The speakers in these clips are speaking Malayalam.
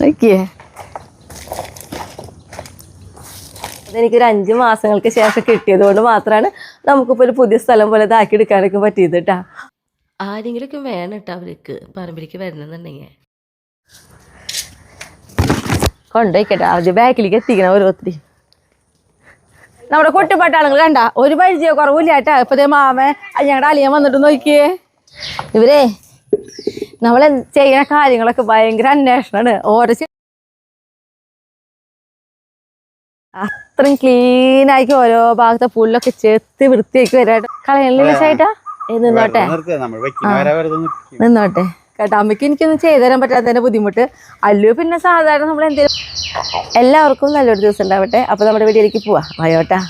നോക്കിയേ, അതെനിക്കൊരു 5 മാസങ്ങൾക്ക് ശേഷം കിട്ടിയത് കൊണ്ട് മാത്രമാണ് നമുക്കിപ്പോൾ ഒരു പുതിയ സ്ഥലം പോലെ ഇതാക്കി എടുക്കാനൊക്കെ പറ്റിയത് കേട്ടാ. ആരെങ്കിലുമൊക്കെ വേണം കേട്ടോ അവർക്ക് പറമ്പിലേക്ക് വരണമെന്നുണ്ടെങ്കിൽ. കൊണ്ടുപോയിക്കട്ടെ, ആദ്യം ബാക്കിലേക്ക് എത്തിക്കണം ഓരോരുത്തരി. നമ്മുടെ കുട്ടിപ്പട്ടാളങ്ങൾ കണ്ട ഒരു പരിചയ കുറവില്ല കേട്ടാ. ഇപ്പതേ മാമൻ ഞങ്ങളുടെ അലിയൻ വന്നിട്ട് നോക്കിയേ. ഇവരെ നമ്മൾ ചെയ്യുന്ന കാര്യങ്ങളൊക്കെ ഭയങ്കര അന്വേഷണമാണ്. ഓരോ അത്രയും ക്ലീനാക്കി ഓരോ ഭാഗത്തെ പുല്ലൊക്കെ ചെത്തി വൃത്തിയാക്കി വരാട്ടോ. കളയണില്ല ചേട്ടാ, നിന്നോട്ടെ നിന്നോട്ടെ കേട്ടോ. അമ്മയ്ക്ക് എനിക്കൊന്നും ചെയ്തു തരാൻ പറ്റാത്തതിൻ്റെ ബുദ്ധിമുട്ട്. അല്ലു പിന്നെ സാധാരണ നമ്മൾ എന്തെങ്കിലും. എല്ലാവർക്കും നല്ലൊരു ദിവസം ഉണ്ടാവട്ടെ. അപ്പോൾ നമ്മുടെ വീട്ടിലേക്ക് പോവാം. ആയോട്ടാ,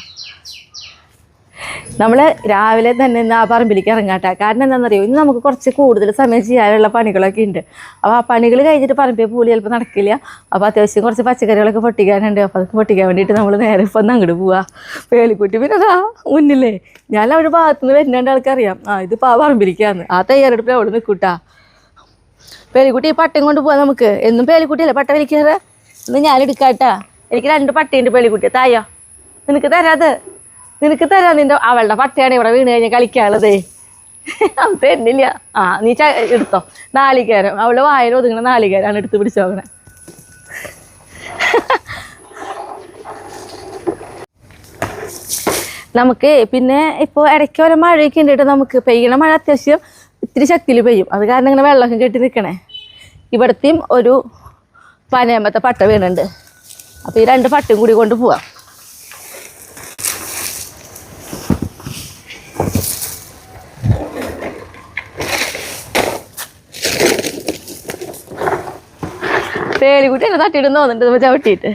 നമ്മൾ രാവിലെ തന്നെ ഇന്ന് ആ പറമ്പിലേക്ക് ഇറങ്ങാട്ടെ. കാരണം എന്താണെന്നറിയോ, ഇന്ന് നമുക്ക് കുറച്ച് കൂടുതൽ സമയം ചെയ്യാനുള്ള പണികളൊക്കെ ഉണ്ട്. അപ്പോൾ ആ പണികൾ കഴിഞ്ഞിട്ട് പറമ്പിൽ പൂളി ചിലപ്പോൾ നടക്കില്ല. അപ്പോൾ അത്യാവശ്യം കുറച്ച് പച്ചക്കറികളൊക്കെ പൊട്ടിക്കാനുണ്ട്. അപ്പോൾ അതൊക്കെ പൊട്ടിക്കാൻ വേണ്ടിയിട്ട് നമ്മൾ നേരെ ഇപ്പം അങ്ങോട്ട് പോവാം. പേളിക്കുട്ടി പിന്നെ അതാ മുന്നില്ലേ, ഞാൻ അവിടെ ഭാഗത്തുനിന്ന് വരുന്ന ആൾക്കറിയാം. ഇതിപ്പോൾ ആ പറമ്പിലേക്കാന്ന്. ആ തയ്യാറെടുപ്പിൽ അവിടെ നിൽക്കൂട്ടാ. പേളിക്കുട്ടി ഈ പട്ടയും കൊണ്ട് പോവാം നമുക്ക്. എന്നും പേളിക്കുട്ടിയല്ലേ പട്ട വലിക്കാറ്. ഇന്ന് ഞാൻ എടുക്കാട്ടാ. എനിക്ക് 2 പട്ടിയുണ്ട് പേളിക്കുട്ടി. തായോ, നിനക്ക് തരാത്, നിനക്ക് തരാം. നിന്റെ അവളുടെ പട്ടയാണ് ഇവിടെ വീണ് കഴിഞ്ഞാൽ കളിക്കാനുള്ളത്. അത് തരുന്നില്ല. നീ എടുത്തോ. നാളികേരം അവളുടെ വായിൽ ഒതുങ്ങണ നാളികേരാണ് എടുത്ത് പിടിച്ചോക്കണേ. നമുക്ക് പിന്നെ ഇപ്പോൾ ഇടയ്ക്ക് ഓരോ മഴയൊക്കെ ഉണ്ടിട്ട് നമുക്ക് പെയ്യണ മഴ അത്യാവശ്യം ഇത്തിരി ശക്തിയിൽ പെയ്യും. അത് കാരണം ഇങ്ങനെ വെള്ളമൊക്കെ കെട്ടി നിൽക്കണേ. ഇവിടത്തെയും ഒരു പനയമ്പത്തെ പട്ട വീണുണ്ട്. അപ്പോൾ ഈ 2 പട്ടയും കൂടി കൊണ്ട് പോവാം. പേളിക്കുട്ടി എന്നെ തട്ടിയിടുന്ന് തോന്നുന്നുണ്ട് ചവിട്ടിയിട്ട്.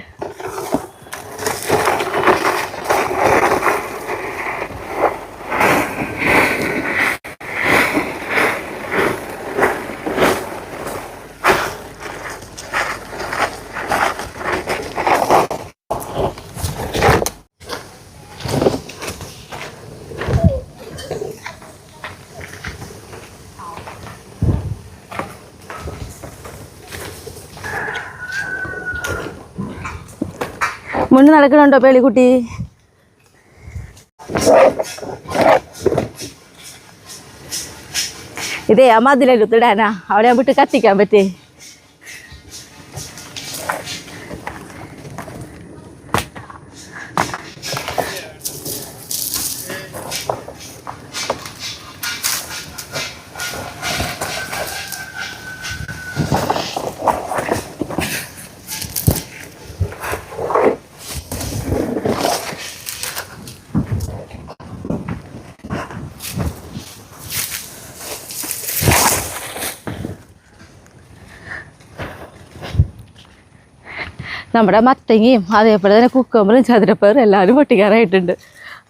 മുന്നിൽ നടക്കണുണ്ടോ പേളിക്കുട്ടി? ഇതേ ആ മതിലെടുത്തിടാനാ, അവിടെ വിട്ട് കത്തിക്കാൻ പറ്റേ. നമ്മുടെ മത്തങ്ങയും അതേപോലെ തന്നെ കുക്കമ്പറും ചതുരപ്പയറും എല്ലാവരും പൊട്ടിക്കാറായിട്ടുണ്ട്.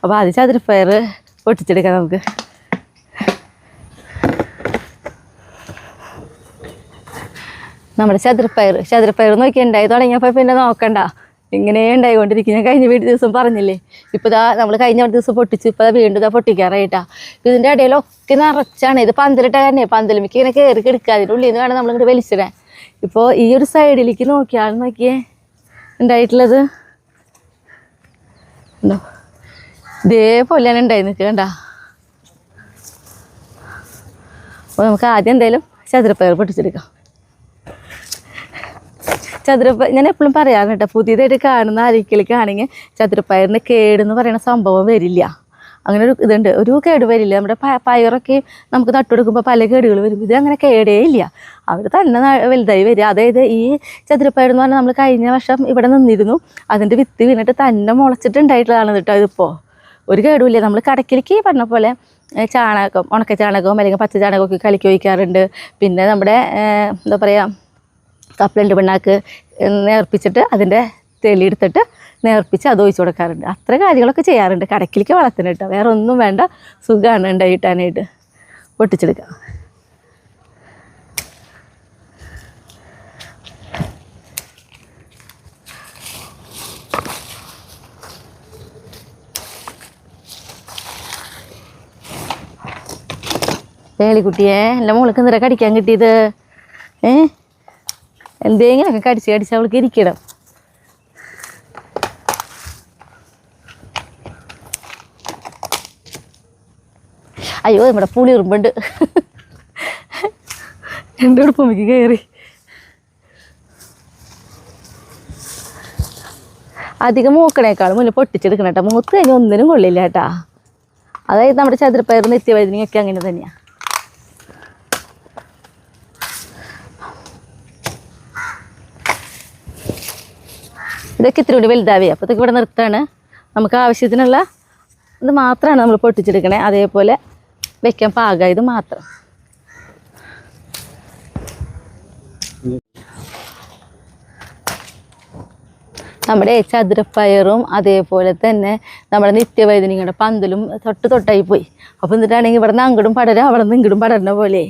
അപ്പോൾ ആദ്യം ചതുരപ്പയർ പൊട്ടിച്ചെടുക്കാം നമുക്ക്. നമ്മുടെ ചതുരപ്പയർ നോക്കി ഉണ്ടായി തുടങ്ങിയപ്പോൾ പിന്നെ നോക്കണ്ട, ഇങ്ങനെ ഉണ്ടായിക്കൊണ്ടിരിക്കും. ഞാൻ കഴിഞ്ഞ ദിവസം പറഞ്ഞില്ലേ, ഇപ്പോൾ ഇതാ നമ്മൾ കഴിഞ്ഞ ദിവസം പൊട്ടിച്ച് ഇപ്പോൾ വീണ്ടും ഇതാ പൊട്ടിക്കാറായിട്ടാ. ഇതിൻ്റെ ഇടയിലൊക്കെ നിറച്ചാണ്. ഇത് പന്തലിട്ട തന്നെ, പന്തലിമിക്ക് ഇങ്ങനെ കയറി കിടക്കുക. അതിൻ്റെ ഉള്ളിൽ നിന്ന് വേണം നമ്മളിങ്ങോട്ട് വലിച്ചിടാൻ. ഇപ്പോൾ ഈ ഒരു സൈഡിലേക്ക് നോക്കിയേ ഉണ്ടായിട്ടുള്ളത് ഉണ്ടോ, ഇതേപോലെയാണ് ഉണ്ടായി നിൽക്കണ്ട. അപ്പോൾ നമുക്ക് ആദ്യം എന്തായാലും ചതുരപ്പയർ പൊട്ടിച്ചെടുക്കാം. ഞാൻ എപ്പോഴും പറയാറ് കേട്ടോ, പുതിയതായിട്ട് കാണുന്ന ആരെങ്കിലേക്കാണെങ്കിൽ ചതുരപ്പയറിന് കേടെന്ന് പറയുന്ന സംഭവം വരില്ല. അങ്ങനെ ഒരു ഇതുണ്ട്, ഒരു കേട് വരില്ല. നമ്മുടെ പയറൊക്കെ നമുക്ക് നട്ടുകൊടുക്കുമ്പോൾ പല കേടുകൾ വരും. ഇത് അങ്ങനെ കേടേ ഇല്ല, അവർ തന്നെ വലുതായി വരിക. അതായത് ഈ ചതുരപ്പയർ എന്ന് പറഞ്ഞാൽ നമ്മൾ കഴിഞ്ഞ വർഷം ഇവിടെ നിന്നിരുന്നു, അതിൻ്റെ വിത്ത് വീണിട്ട് തന്നെ മുളച്ചിട്ടുണ്ടായിട്ടുള്ളതാണ് കേട്ടോ. ഇതിപ്പോൾ ഒരു കേടുമില്ല. നമ്മൾ കടക്കിലേക്ക് പറഞ്ഞ പോലെ ചാണകം, ഉണക്ക ചാണകവും അല്ലെങ്കിൽ പച്ച ചാണകമൊക്കെ കലക്കി ഒഴിക്കാറുണ്ട്. പിന്നെ നമ്മുടെ എന്താ പറയുക, കപ്പലണ്ടി പിണ്ണാക്ക് നേർപ്പിച്ചിട്ട് അതിൻ്റെ തെളിയെടുത്തിട്ട് നേർപ്പിച്ച് അത് ഒഴിച്ചു കൊടുക്കാറുണ്ട്. അത്ര കാര്യങ്ങളൊക്കെ ചെയ്യാറുണ്ട്. കടക്കിലേക്ക് വളർത്തുന്നത് കേട്ടോ, വേറെ ഒന്നും വേണ്ട, സുഖമാണ് ഉണ്ടായിട്ടാനായിട്ട്. പൊട്ടിച്ചെടുക്കാം. പേളിക്കുട്ടിയെ, എൻ്റെ മോൾക്ക് എന്തിനാ കടിക്കാൻ കിട്ടിയത്? എന്തെങ്കിലുമൊക്കെ കടിച്ച് കടിച്ച് അവൾക്ക് ഇരിക്കണം. അയ്യോ നമ്മുടെ പുളി ഉറുമ്പുണ്ട്. എൻ്റെ ഉടുപ്പമ്മയ്ക്ക് കയറി. അധികം മൂക്കണേക്കാളും മുന്നേ പൊട്ടിച്ചെടുക്കണം കേട്ടോ. മൂത്ത് കഴിഞ്ഞാൽ ഒന്നിനും കൊള്ളില്ല കേട്ടാ. അതായത് നമ്മുടെ ചതുരപ്പയർ നിത്യവൈദ്യനിയൊക്കെ അങ്ങനെ തന്നെയാണ്. ഇതൊക്കെ ഇത്തിരി കൂടി വലുതാവേ. അപ്പോൾ ഇതൊക്കെ ഇവിടെ നിർത്താണ്. നമുക്ക് ആവശ്യത്തിനുള്ള ഇത് മാത്രമാണ് നമ്മൾ പൊട്ടിച്ചെടുക്കണേ. അതേപോലെ വെക്കാൻ പാകം ഇത് മാത്രം. നമ്മുടെ ചതുരപ്പയറും അതേപോലെ തന്നെ നമ്മുടെ നിത്യവൈദ്യനിയുടെ പന്തലും തൊട്ടായി പോയി. അപ്പോൾ എന്നിട്ടാണെങ്കിൽ ഇവിടെ നിന്ന് അങ്ങോട്ടും പടരാ, അവിടെ നിന്ന് ഇങ്ങോട്ടും പടരുന്ന പോലെ.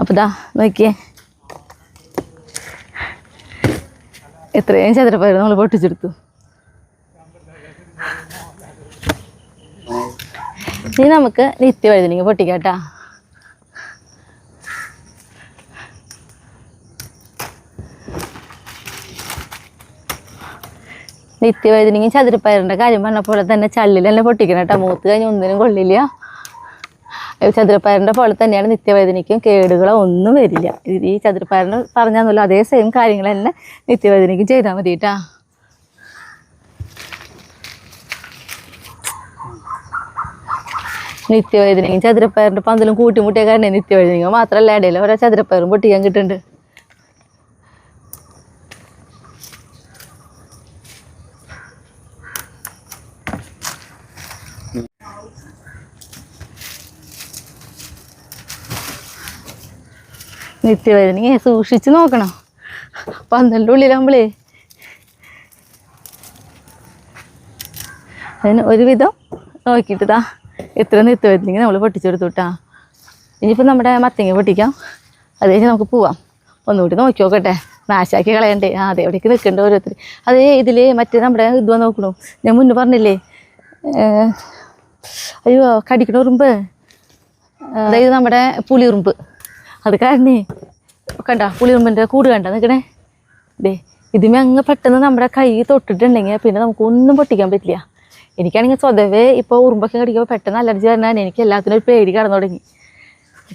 അപ്പോൾ ഇതാ നോക്കിയേ, എത്രയും ചതുരപ്പയർ നമ്മൾ പൊട്ടിച്ചെടുത്തു. ഇനി നമുക്ക് നിത്യവൈദ്യനിക പൊട്ടിക്കാം കേട്ടോ. നിത്യവൈദ്യനിയും ചതുരപ്പയറിൻ്റെ കാര്യം പറഞ്ഞ പോലെ തന്നെ ചള്ളിലെല്ലാം പൊട്ടിക്കണം കേട്ടോ. മൂത്ത് കഴിഞ്ഞ് ഒന്നിനും കൊള്ളില്ല. ചതുരപ്പയറിൻ്റെ പോലെ തന്നെയാണ് നിത്യവൈദ്യനിക്കും. കേടുകളോ ഒന്നും വരില്ല. ഈ ചതുരപ്പയറിന് പറഞ്ഞാന്നല്ലോ അതേ സെയിം കാര്യങ്ങൾ തന്നെ നിത്യവൈദ്യനിക്കും ചെയ്താൽ മതി കേട്ടോ. നിത്യവൈദ്യനിയും ചതുരപ്പയറിൻ്റെ പന്തലും കൂട്ടിമുട്ടിയ കാരണം നിത്യവൈദ്യനിക മാത്രമല്ല ഇടയിൽ ഓരോ ചതുരപ്പയറും പൊട്ടിക്കാൻ കിട്ടുന്നുണ്ട്. നിത്യവൈദ്യനിയെ സൂക്ഷിച്ച് നോക്കണം. പന്തലിൻ്റെ ഉള്ളിലാകുമ്പോഴേ അതിന് ഒരുവിധം നോക്കിയിട്ടാ എത്ര നിത്യവൈദ്യനിക നമ്മൾ പൊട്ടിച്ചെടുത്തു കേട്ടാ. ഇനിയിപ്പോൾ നമ്മുടെ മത്തങ്ങ പൊട്ടിക്കാം. അത് കഴിഞ്ഞ് നമുക്ക് പോവാം. ഒന്നുകൂടി നോക്കി നോക്കട്ടെ, നാശാക്കി കളയണ്ടേ. അതെ എവിടേക്ക് നിൽക്കണ്ട ഓരോരുത്തർ. അതേ ഇതിൽ മറ്റേ നമ്മുടെ ഇത് നോക്കണു. ഞാൻ മുന്നേ പറഞ്ഞില്ലേ, അയ്യോ കടിക്കണ ഉറുമ്പ്, അതായത് നമ്മുടെ പുളിയുറുമ്പ്. അത് കാരണേ കണ്ട പുളിയുറുമ്പിൻ്റെ കൂട് കണ്ട നിൽക്കണേ. ദേ ഇതിമേ അങ്ങ് പെട്ടെന്ന് നമ്മുടെ കൈ തൊട്ടിട്ടുണ്ടെങ്കിൽ പിന്നെ നമുക്ക് ഒന്നും പൊട്ടിക്കാൻ പറ്റില്ല. എനിക്കാണെങ്കിൽ സ്വതവേ ഇപ്പോൾ ഉറുമ്പൊക്കെ കടിക്കുമ്പോൾ പെട്ടെന്ന് അലർജി വരാൻ എനിക്ക് എല്ലാത്തിനും ഒരു പേടി കടന്നു തുടങ്ങി.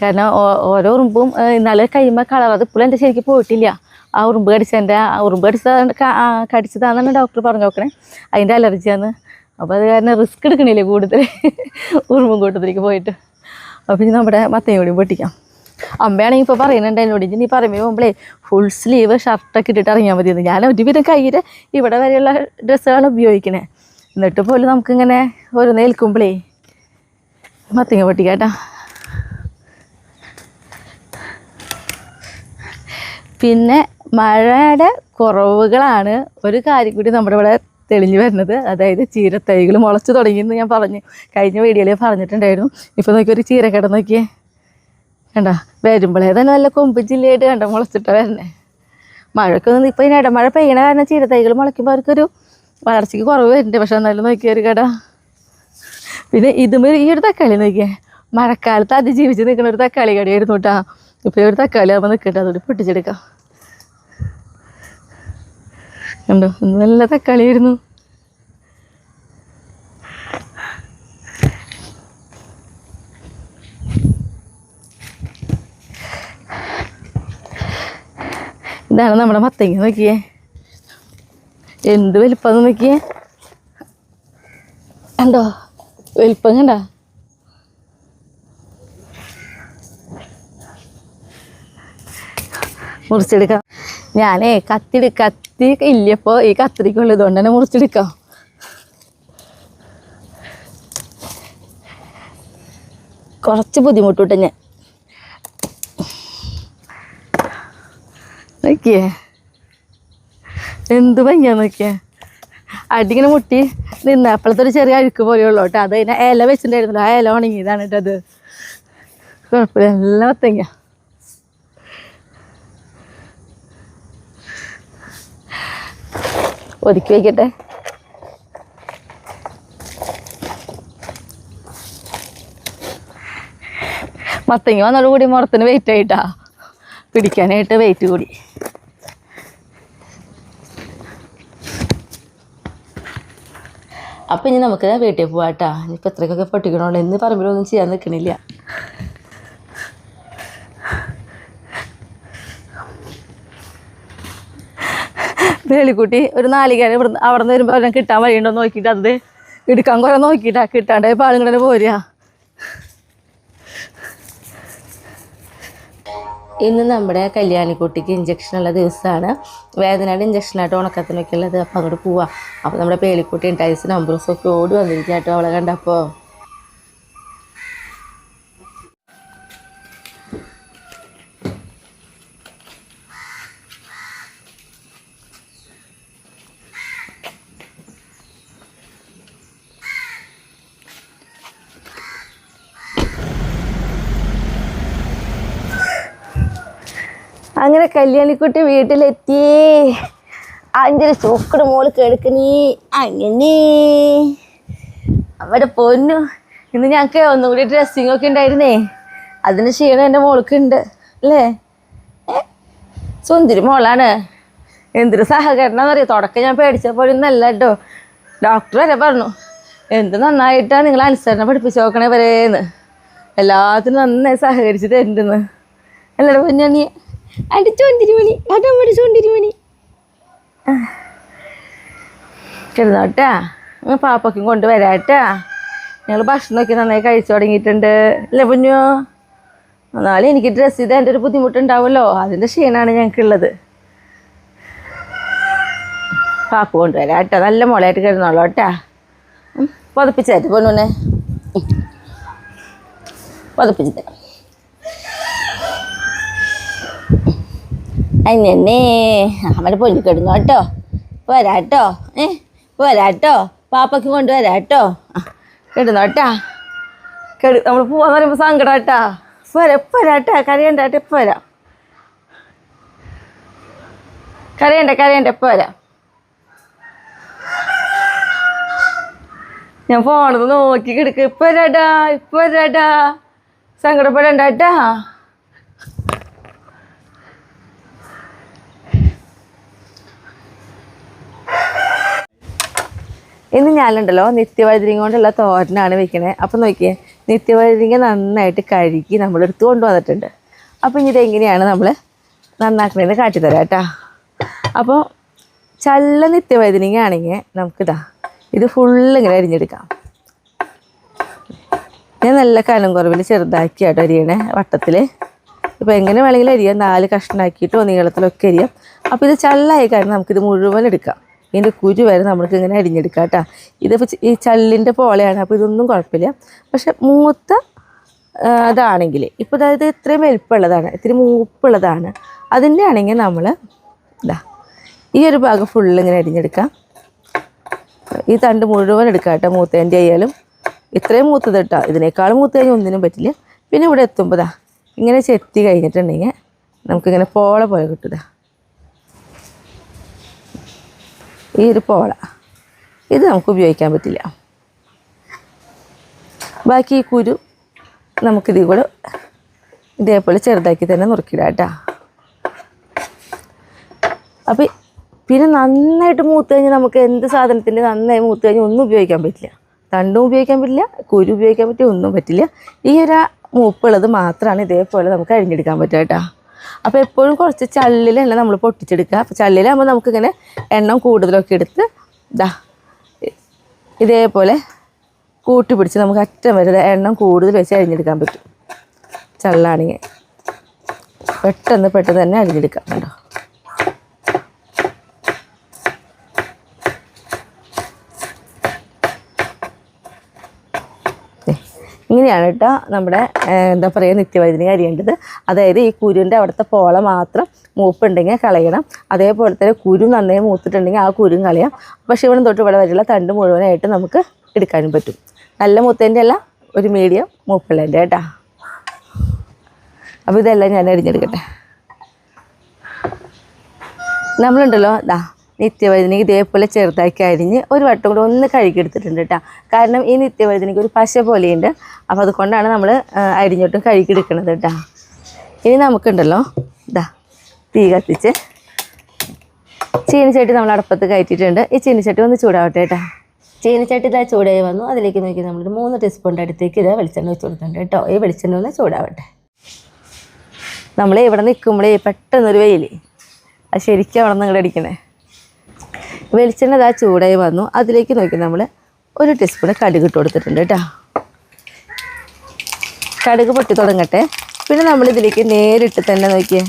കാരണം ഓരോ ഉറുമ്പും ഇന്നലെ കഴിയുമ്പോൾ കളർ അത് ഇപ്പോഴും എൻ്റെ ശരിക്കും പോയിട്ടില്ല. ആ ഉറുമ്പ് കടിച്ചതിൻ്റെ കടിച്ചതാണെന്ന് ഡോക്ടർ പറഞ്ഞു നോക്കണേ, അതിൻ്റെ അലർജിയാണ്. അപ്പോൾ അത് കാരണം റിസ്ക് എടുക്കണില്ലേ കൂടുതൽ ഉറുമ്പും കൂട്ടത്തിലേക്ക് പോയിട്ട്. അപ്പോൾ ഇനി നമ്മുടെ മത്തങ്ങ കൂടി പൊട്ടിക്കാം. അമ്മയാണെങ്കിൽ ഇപ്പോൾ പറയുന്നുണ്ട് എന്നോട്, നീ പറയുമ്പോൾ പോകുമ്പോഴേ ഫുൾ സ്ലീവ് ഷർട്ടൊക്കെ ഇട്ടിട്ട് ഇറങ്ങിയാൽ മതിയെന്ന്. ഞാൻ ഒരുവിധം കയ്യിൽ ഇവിടെ വരെയുള്ള ഡ്രസ്സുകളാണ് ഉപയോഗിക്കണേ. എന്നിട്ട് പോലും നമുക്കിങ്ങനെ ഓരോ നിൽക്കുമ്പോഴേ മത്തങ്ങ പൊട്ടിക്കാം കേട്ടോ. പിന്നെ മഴയുടെ കുറവുകളാണ് ഒരു കാര്യം കൂടി നമ്മുടെ ഇവിടെ തെളിഞ്ഞു വരുന്നത്. അതായത് ചീരത്തൈകൾ മുളച്ച് തുടങ്ങിയെന്ന് ഞാൻ കഴിഞ്ഞ വീഡിയോയിൽ പറഞ്ഞിട്ടുണ്ടായിരുന്നു. ഇപ്പോൾ നോക്കി ഒരു ചീരക്കട നോക്കിയേ കണ്ട, വരുമ്പോഴേ തന്നെ നല്ല കൊമ്പ് ജില്ലയായിട്ട് കണ്ട മുളച്ചിട്ട വരണേ. മഴക്കൊന്നും ഇപ്പോൾ ഇനി ഇടമഴ പെയ്യണ കാരണം ചീരത്തൈകൾ മുളയ്ക്കുമ്പോൾ അവർക്കൊരു വളർച്ചയ്ക്ക് കുറവ് വരുന്നുണ്ട്. പക്ഷെ എന്നാലും നോക്കിയ ഒരു കട. പിന്നെ ഇതുമേ ഈ ഒരു തക്കാളി നോക്കിയേ, മഴക്കാലത്ത് അതിജീവിച്ച് നിൽക്കുന്ന ഒരു തക്കാളി കടയായിരുന്നു കേട്ടോ. ഇപ്പോൾ ഒരു തക്കാളി ആകുമ്പോൾ നിൽക്കട്ടെ, അതുകൊണ്ട് പൊട്ടിച്ചെടുക്കാം. കണ്ടോ, നല്ല തക്കാളിയായിരുന്നു. ഇതാണ് നമ്മുടെ മത്തങ്ങ നോക്കിയേ, എന്ത് വലിപ്പം നോക്കിയേ. കണ്ടോ വലിപ്പം കണ്ട. മുറിച്ചെടുക്കാം. ഞാനേ കത്തി ഇല്ലപ്പോൾ ഈ കത്തിരിക്കുള്ളൂ, ഇതുകൊണ്ട് തന്നെ മുറിച്ചെടുക്കാം. കുറച്ച് ബുദ്ധിമുട്ട് ഞാൻ നോക്കിയേ, എന്ത് ഭംഗിയാ നോക്കിയേ. അടിങ്ങനെ മുട്ടി നിന്ന് അപ്പോഴത്തെ ഒരു ചെറിയ അഴുക്ക് പോലെയുള്ളൂ കേട്ടോ. അത് അതിനെ ഇല വെച്ചിട്ടുണ്ടായിരുന്നല്ലോ, ആ ഇല ഉണങ്ങിയതാണ് കേട്ടോ. അത് കുഴപ്പമില്ല, നല്ല മത്തങ്ങ. ഒതുക്കി വയ്ക്കട്ടെ. മത്തങ്ങ വന്നതോടുകൂടി മുറത്തിന് വെയിറ്റ് ആയിട്ടാ, പിടിക്കാനായിട്ട് വെയിറ്റ് കൂടി. അപ്പം ഇനി നമുക്ക് വീട്ടിൽ പോവാട്ടാ. ഇനിയിപ്പോൾ എത്രയൊക്കെ പൊട്ടിക്കണോണ്ട് എന്ന് പറമ്പിലൊന്നും ചെയ്യാൻ നിൽക്കണില്ല. വേളിക്കുട്ടി ഒരു നാളികേരം ഇവിടെ അവിടെ നിന്ന് വരുമ്പോൾ അവനെ കിട്ടാൻ വഴിയുണ്ടോ നോക്കിയിട്ട് അത് എടുക്കാൻ കുറേ നോക്കിയിട്ടാ, കിട്ടാണ്ടായി പാളും പോരുക. ഇന്ന് നമ്മുടെ കല്യാണിക്കുട്ടിക്ക് ഇഞ്ചക്ഷനുള്ള ദിവസമാണ്. വേദനയുടെ ഇഞ്ചക്ഷനായിട്ട് ഉണക്കത്തിനൊക്കെ ഉള്ളത്. അപ്പം അങ്ങോട്ട് പോവാം. അപ്പോൾ നമ്മുടെ പേളിക്കുട്ടി ടൈസ് നമ്പേഴ്സൊക്കെ ഓടി വന്നിരിക്കുക കേട്ടോ അവളെ കണ്ടപ്പോൾ. അങ്ങനെ കല്യാണിക്കുട്ടി വീട്ടിലെത്തിയേ. അതിൻ്റെ ഒരു ചോക്കട് മോള് കേൾക്കണീ. അങ്ങനെ അവിടെ പൊന്നു. ഇന്ന് ഞങ്ങൾക്ക് ഒന്നും കൂടി ഡ്രസ്സിങ് ഒക്കെ ഉണ്ടായിരുന്നേ. അതിന് ക്ഷീണം എൻ്റെ മോൾക്കുണ്ട് അല്ലേ? സുന്ദരി മോളാണ്. എന്തൊരു സഹകരണം എന്നറിയാം. തുടക്കം ഞാൻ പേടിച്ചപ്പോഴൊന്നല്ല കേട്ടോ. ഡോക്ടർ വരെ പറഞ്ഞു എന്ത് നന്നായിട്ടാണ് നിങ്ങൾ അനുസരണം പഠിപ്പിച്ച് നോക്കണേ വരേന്ന്. എല്ലാത്തിനും നന്നായി സഹകരിച്ച് തരുന്നുണ്ടെന്ന്. അല്ലടാ പൊന്നാണി, അതിൻ്റെ ചുണ്ടിരിമണി, അതമ്മയുടെ ചുണ്ടിരിമണി. ചെറുതാട്ടാ, പാപ്പയ്ക്കും കൊണ്ട് വരാട്ടാ. ഞങ്ങൾ ഭക്ഷണമൊക്കെ നന്നായി കഴിച്ചു തുടങ്ങിയിട്ടുണ്ട് അല്ലേ പൊന്നോ? എന്നാലും എനിക്ക് ഡ്രസ്സ് ചെയ്ത് എൻ്റെ ഒരു ബുദ്ധിമുട്ടുണ്ടാവുമല്ലോ, അതിൻ്റെ ക്ഷീണമാണ് ഞങ്ങൾക്കുള്ളത്. പാപ്പ കൊണ്ടുവരാട്ടാ. നല്ല മുളയായിട്ട് കിടന്നോളൂ കേട്ടാ. പുതപ്പിച്ചായിട്ട് പൊന്നൂനെ പുതപ്പിച്ച് തരാം. അതിനെ അവൻ്റെ പൊന്നു കിടന്നു കേട്ടോ. വരാട്ടോ, വരാട്ടോ. പാപ്പയ്ക്ക് കൊണ്ടുവരാട്ടോ. കിടന്നോട്ടാ. നമ്മൾ പോവാന്ന് പറയുമ്പോൾ സങ്കടാട്ടാ. വരാട്ടാ. കരയണ്ടാട്ടെ. എപ്പോൾ വരാം. കരയണ്ട എപ്പോൾ വരാം. ഞാൻ ഫോണിൽ നോക്കി കിടക്ക്. ഇപ്പം വരാട്ടാ. സങ്കടപ്പെടണ്ടാട്ടാ. ഇന്ന് ഞാനുണ്ടല്ലോ നിത്യവഴുതിരിങ്ങ കൊണ്ടുള്ള തോരനാണ് വെക്കണേ. അപ്പം നോക്കിയേ, നിത്യവഴുതിരിങ്ങ നന്നായിട്ട് കഴുകി നമ്മളെടുത്ത് കൊണ്ടുവന്നിട്ടുണ്ട്. അപ്പം ഇനി ഇതെങ്ങനെയാണ് നമ്മൾ നന്നാക്കണേന്ന് കാട്ടിത്തരാം കേട്ടോ. അപ്പോൾ ചള്ള നിത്യവഴുതിരിങ്ങ ആണെങ്കിൽ നമുക്കിതാ ഇത് ഫുള്ളിങ്ങനെ അരിഞ്ഞെടുക്കാം. ഞാൻ നല്ല കനം കുറവിൽ ചെറുതാക്കി കേട്ടോ അരിയണേ, വട്ടത്തിൽ. ഇപ്പോൾ എങ്ങനെ വേണമെങ്കിലും അരിയാം. 4 കഷ്ണമാക്കിയിട്ടോ നീളത്തിലൊക്കെ അരിയാം. അപ്പോൾ ഇത് ചള്ളായി കാരണം നമുക്കിത് മുഴുവൻ എടുക്കാം. ഇതിൻ്റെ കുരു വരെ നമ്മൾക്ക് ഇങ്ങനെ അരിഞ്ഞെടുക്കാം കേട്ടോ. ഇതിപ്പോൾ ഈ ചള്ളിൻ്റെ പോലെയാണ്, അപ്പോൾ ഇതൊന്നും കുഴപ്പമില്ല. പക്ഷെ മൂത്ത ഇതാണെങ്കിൽ ഇപ്പോൾ അതായത് ഇത്രയും വലിപ്പമുള്ളതാണ്, ഇത്തിരി മൂപ്പുള്ളതാണ്, അതിൻ്റെ ആണെങ്കിൽ നമ്മൾ ഇതാ ഈ ഒരു ഭാഗം ഫുള്ളിങ്ങനെ അരിഞ്ഞെടുക്കാം. ഈ തണ്ട് മുഴുവൻ എടുക്കാം കേട്ടോ. മൂത്തേൻ്റെ ആയാലും ഇത്രയും മൂത്തത് കേട്ടോ. ഇതിനേക്കാളും മൂത്ത് കഴിഞ്ഞാൽ ഒന്നിനും പറ്റില്ല. പിന്നെ ഇവിടെ എത്തുമ്പോൾ ഇതാ ഇങ്ങനെ ചെത്തി കഴിഞ്ഞിട്ടുണ്ടെങ്കിൽ നമുക്കിങ്ങനെ പോള പോലെ കിട്ടുക. ഈ ഒരു പോള ഇത് നമുക്ക് ഉപയോഗിക്കാൻ പറ്റില്ല. ബാക്കി ഈ കുരു നമുക്കിതിൽ കൂടെ ഇതേപോലെ ചെറുതാക്കി തന്നെ നുറുക്കിടാം കേട്ടോ. അപ്പം പിന്നെ നന്നായിട്ട് മൂത്ത് കഴിഞ്ഞാൽ നമുക്ക് എന്ത് സാധനത്തിൻ്റെ നന്നായി മൂത്ത് കഴിഞ്ഞാൽ ഒന്നും ഉപയോഗിക്കാൻ പറ്റില്ല. തണ്ടും ഉപയോഗിക്കാൻ പറ്റില്ല, കുരു ഉപയോഗിക്കാൻ പറ്റില്ല, ഒന്നും പറ്റില്ല. ഈ ഒരു മൂപ്പുള്ളത് മാത്രമാണ് ഇതേപോലെ നമുക്ക് അരിഞ്ഞെടുക്കാൻ പറ്റുക കേട്ടോ. അപ്പോൾ എപ്പോഴും കുറച്ച് ചള്ളിലെണ്ണ നമ്മൾ പൊട്ടിച്ചെടുക്കുക. അപ്പോൾ ചള്ളിലാകുമ്പോൾ നമുക്കിങ്ങനെ എണ്ണം കൂടുതലൊക്കെ എടുത്ത് ഇതേപോലെ കൂട്ടി പിടിച്ച് നമുക്ക് അറ്റം വരെ എണ്ണം കൂടുതൽ വെച്ച് അരിഞ്ഞെടുക്കാൻ പറ്റും. ചള്ളാണെങ്കിൽ പെട്ടെന്ന് തന്നെ അരിഞ്ഞെടുക്കാം കേട്ടോ. ഇങ്ങനെയാണ് കേട്ടോ നമ്മുടെ എന്താ പറയുക നിത്യവഴുതിരിങ്ങ അരിയേണ്ടത്. അതായത് ഈ കുരുവിൻ്റെ അവിടുത്തെ പോള മാത്രം മൂപ്പുണ്ടെങ്കിൽ കളയണം. അതേപോലെ തന്നെ കുരു നന്നായി മൂത്തിട്ടുണ്ടെങ്കിൽ ആ കുരും കളയാം. പക്ഷേ ഇവിടെ തൊട്ട് ഇവിടെ വരെയുള്ള തണ്ട് മുഴുവനായിട്ട് നമുക്ക് എടുക്കാനും പറ്റും. നല്ല മൂത്തേൻ്റെ അല്ല, ഒരു മീഡിയം മൂപ്പുള്ളതിൻ്റെ കേട്ടോ. അപ്പോൾ ഇതെല്ലാം ഞാൻ അരിഞ്ഞെടുക്കട്ടെ. നമ്മളുണ്ടല്ലോ നിത്യവഴുതനങ്ങ ഇതേപോലെ ചെറുതാക്കി അരിഞ്ഞ് ഒരു വട്ടം കൂടെ ഒന്ന് കഴുകിയെടുത്തിട്ടുണ്ട് കേട്ടോ. കാരണം ഈ നിത്യവഴുതനങ്ങ ഒരു പശ പോലെയുണ്ട്. അപ്പോൾ അതുകൊണ്ടാണ് നമ്മൾ അരിഞ്ഞിട്ടും കഴുകിയെടുക്കുന്നത് കേട്ടോ. ഇനി നമുക്കുണ്ടല്ലോ ഇതാ തീ കത്തിച്ച് ചീനിച്ചട്ടി നമ്മൾ അടുപ്പത്ത് കയറ്റിയിട്ടുണ്ട്. ഈ ചീനിച്ചട്ടി ഒന്ന് ചൂടാവട്ടെ കേട്ടോ. ചീനിച്ചട്ടി ഇതാ ചൂടായി വന്നു. അതിലേക്ക് നോക്കി നമ്മളൊരു 3 ടീസ്പൂണിൻ്റെ അടുത്തേക്ക് ഇതാ വെളിച്ചെണ്ണ വെച്ച് കൊടുക്കുന്നുണ്ട് കേട്ടോ. ഈ വെളിച്ചെണ്ണ ഒന്ന് ചൂടാവട്ടെ. നമ്മൾ ഇവിടെ നിൽക്കുമ്പോഴേ പെട്ടെന്നൊരു വെയിൽ അത് ശരിക്കും അവിടെ നിന്ന് ഇങ്ങോട്ട് അടിക്കണേ. വെളിച്ചെണ്ണ ഇതാ ചൂടായി വന്നു. അതിലേക്ക് നോക്കി നമ്മൾ 1 ടീസ്പൂൺ കടുക് ഇട്ട് കൊടുത്തിട്ടുണ്ട് കേട്ടോ. കടുക് പൊട്ടി തുടങ്ങട്ടെ. പിന്നെ നമ്മളിതിലേക്ക് നേരിട്ട് തന്നെ നോക്കിയേ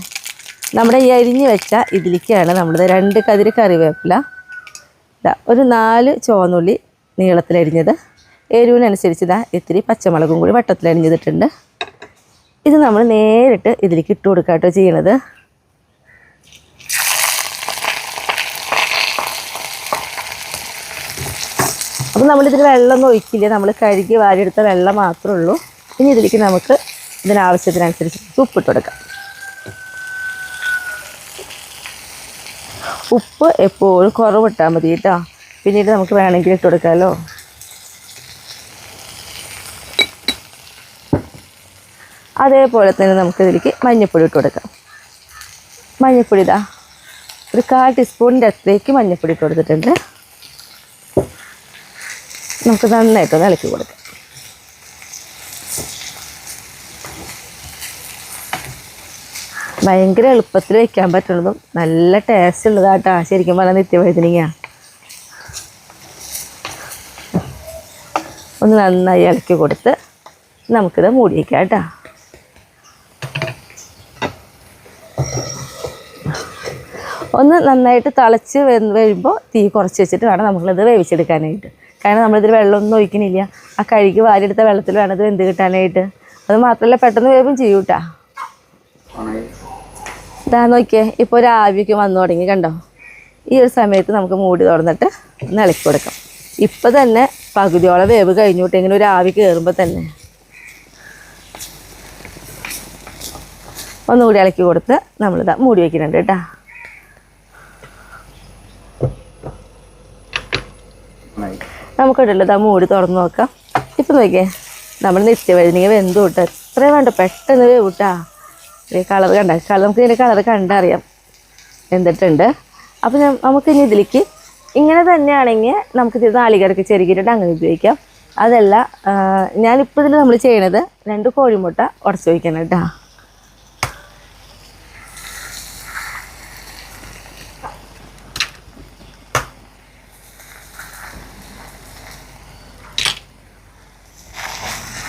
നമ്മുടെ ഈ അരിഞ്ഞ് വെച്ച ഇതിലേക്കാണ് നമ്മളിത് 2 കതിര് കറിവേപ്പില, ഒരു 4 ചുവന്നുള്ളി നീളത്തിലരിഞ്ഞത്, എരിവിനനുസരിച്ച് ഇതാ ഇത്തിരി പച്ചമുളകും കൂടി വട്ടത്തിലരിഞ്ഞിട്ടുണ്ട്. ഇത് നമ്മൾ നേരിട്ട് ഇതിലേക്ക് ഇട്ട് കൊടുക്കുക കേട്ടോ ചെയ്യണത്. അപ്പം നമ്മളിതിൽ വെള്ളമൊന്നും ഒഴിക്കില്ല. നമ്മൾ കഴുകി വാരിയെടുത്ത വെള്ളം മാത്രമേ ഉള്ളൂ. ഇനി ഇതിലേക്ക് നമുക്ക് ഇതിനാവശ്യത്തിനനുസരിച്ച് ഉപ്പിട്ട് കൊടുക്കാം. ഉപ്പ് എപ്പോഴും കുറവിട്ടാൽ മതി കേട്ടോ. പിന്നീട് നമുക്ക് വേണമെങ്കിൽ ഇട്ട് കൊടുക്കാമല്ലോ. അതേപോലെ തന്നെ നമുക്കിതിലേക്ക് മഞ്ഞൾപ്പൊടി ഇട്ട് കൊടുക്കാം. മഞ്ഞൾപ്പൊടി ഇതാ ഒരു 1/4 ടീസ്പൂണിൻ്റെ അത്രയ്ക്ക് മഞ്ഞൾപ്പൊടി ഇട്ട് കൊടുത്തിട്ടുണ്ട്. നമുക്ക് നന്നായിട്ടൊന്ന് ഇളക്കി കൊടുക്കാം. ഭയങ്കര എളുപ്പത്തിൽ വയ്ക്കാൻ പറ്റുന്നതും നല്ല ടേസ്റ്റ് ഉള്ളതാട്ടോ ശരിക്കും പറഞ്ഞാൽ നിത്യവഴുതനങ്ങ. ഒന്ന് നന്നായി ഇളക്കി കൊടുത്ത് നമുക്കിത് മൂടി വയ്ക്കാം കേട്ടോ. ഒന്ന് നന്നായിട്ട് തിളച്ച് വരുമ്പോൾ തീ കുറച്ച് വെച്ചിട്ട് വേണം നമ്മളിത് വേവിച്ചെടുക്കാനായിട്ട്. കാരണം നമ്മളിതിൽ വെള്ളമൊന്നും ഒഴിക്കണില്ല. ആ കഴുകി വാരിയെടുത്ത വെള്ളത്തിൽ വേണം ഇത് വെന്ത് കിട്ടാനായിട്ട്. അത് മാത്രമല്ല പെട്ടെന്ന് വേവും ചെയ്യും കേട്ടോ. ഇതാ നോക്കിയേ ഇപ്പോൾ ഒരു ആവിക്ക് വന്നു തുടങ്ങി കണ്ടോ. ഈ ഒരു സമയത്ത് നമുക്ക് മൂടി തുറന്നിട്ട് ഒന്ന് ഇളക്കി കൊടുക്കാം. ഇപ്പം തന്നെ പകുതിയോളം വേവ് കഴിഞ്ഞു വിട്ട് ഇങ്ങനെ ഒരു ആവി കയറുമ്പോൾ തന്നെ ഒന്നുകൂടി ഇളക്കി കൊടുത്ത് നമ്മളിതാ മൂടി വയ്ക്കുന്നുണ്ട് കേട്ടോ. നമുക്കിടല്ലോ ഇതാ മൂടി തുറന്ന് നോക്കാം. ഇപ്പം നോക്കിയേ നമ്മൾ നിത്യവഴുതനങ്ങ വെന്ത് വിട്ട് എത്ര വേണ്ട പെട്ടെന്ന് വേവിട്ടാ. കളർ കണ്ട നമുക്ക് ഇതിൻ്റെ കളർ കണ്ടറിയാം എന്തിട്ടുണ്ട്. അപ്പം നമുക്കിനി ഇതിലേക്ക് ഇങ്ങനെ തന്നെയാണെങ്കിൽ നമുക്കിത് നാളികേരൊക്കെ ചെറുകിയിട്ട് അങ്ങനെ ഉപയോഗിക്കാം. അതല്ല ഞാനിപ്പോൾ ഇതിൽ നമ്മൾ ചെയ്യണത് 2 കോഴിമുട്ട ഉടച്ച് വയ്ക്കണം കേട്ടോ.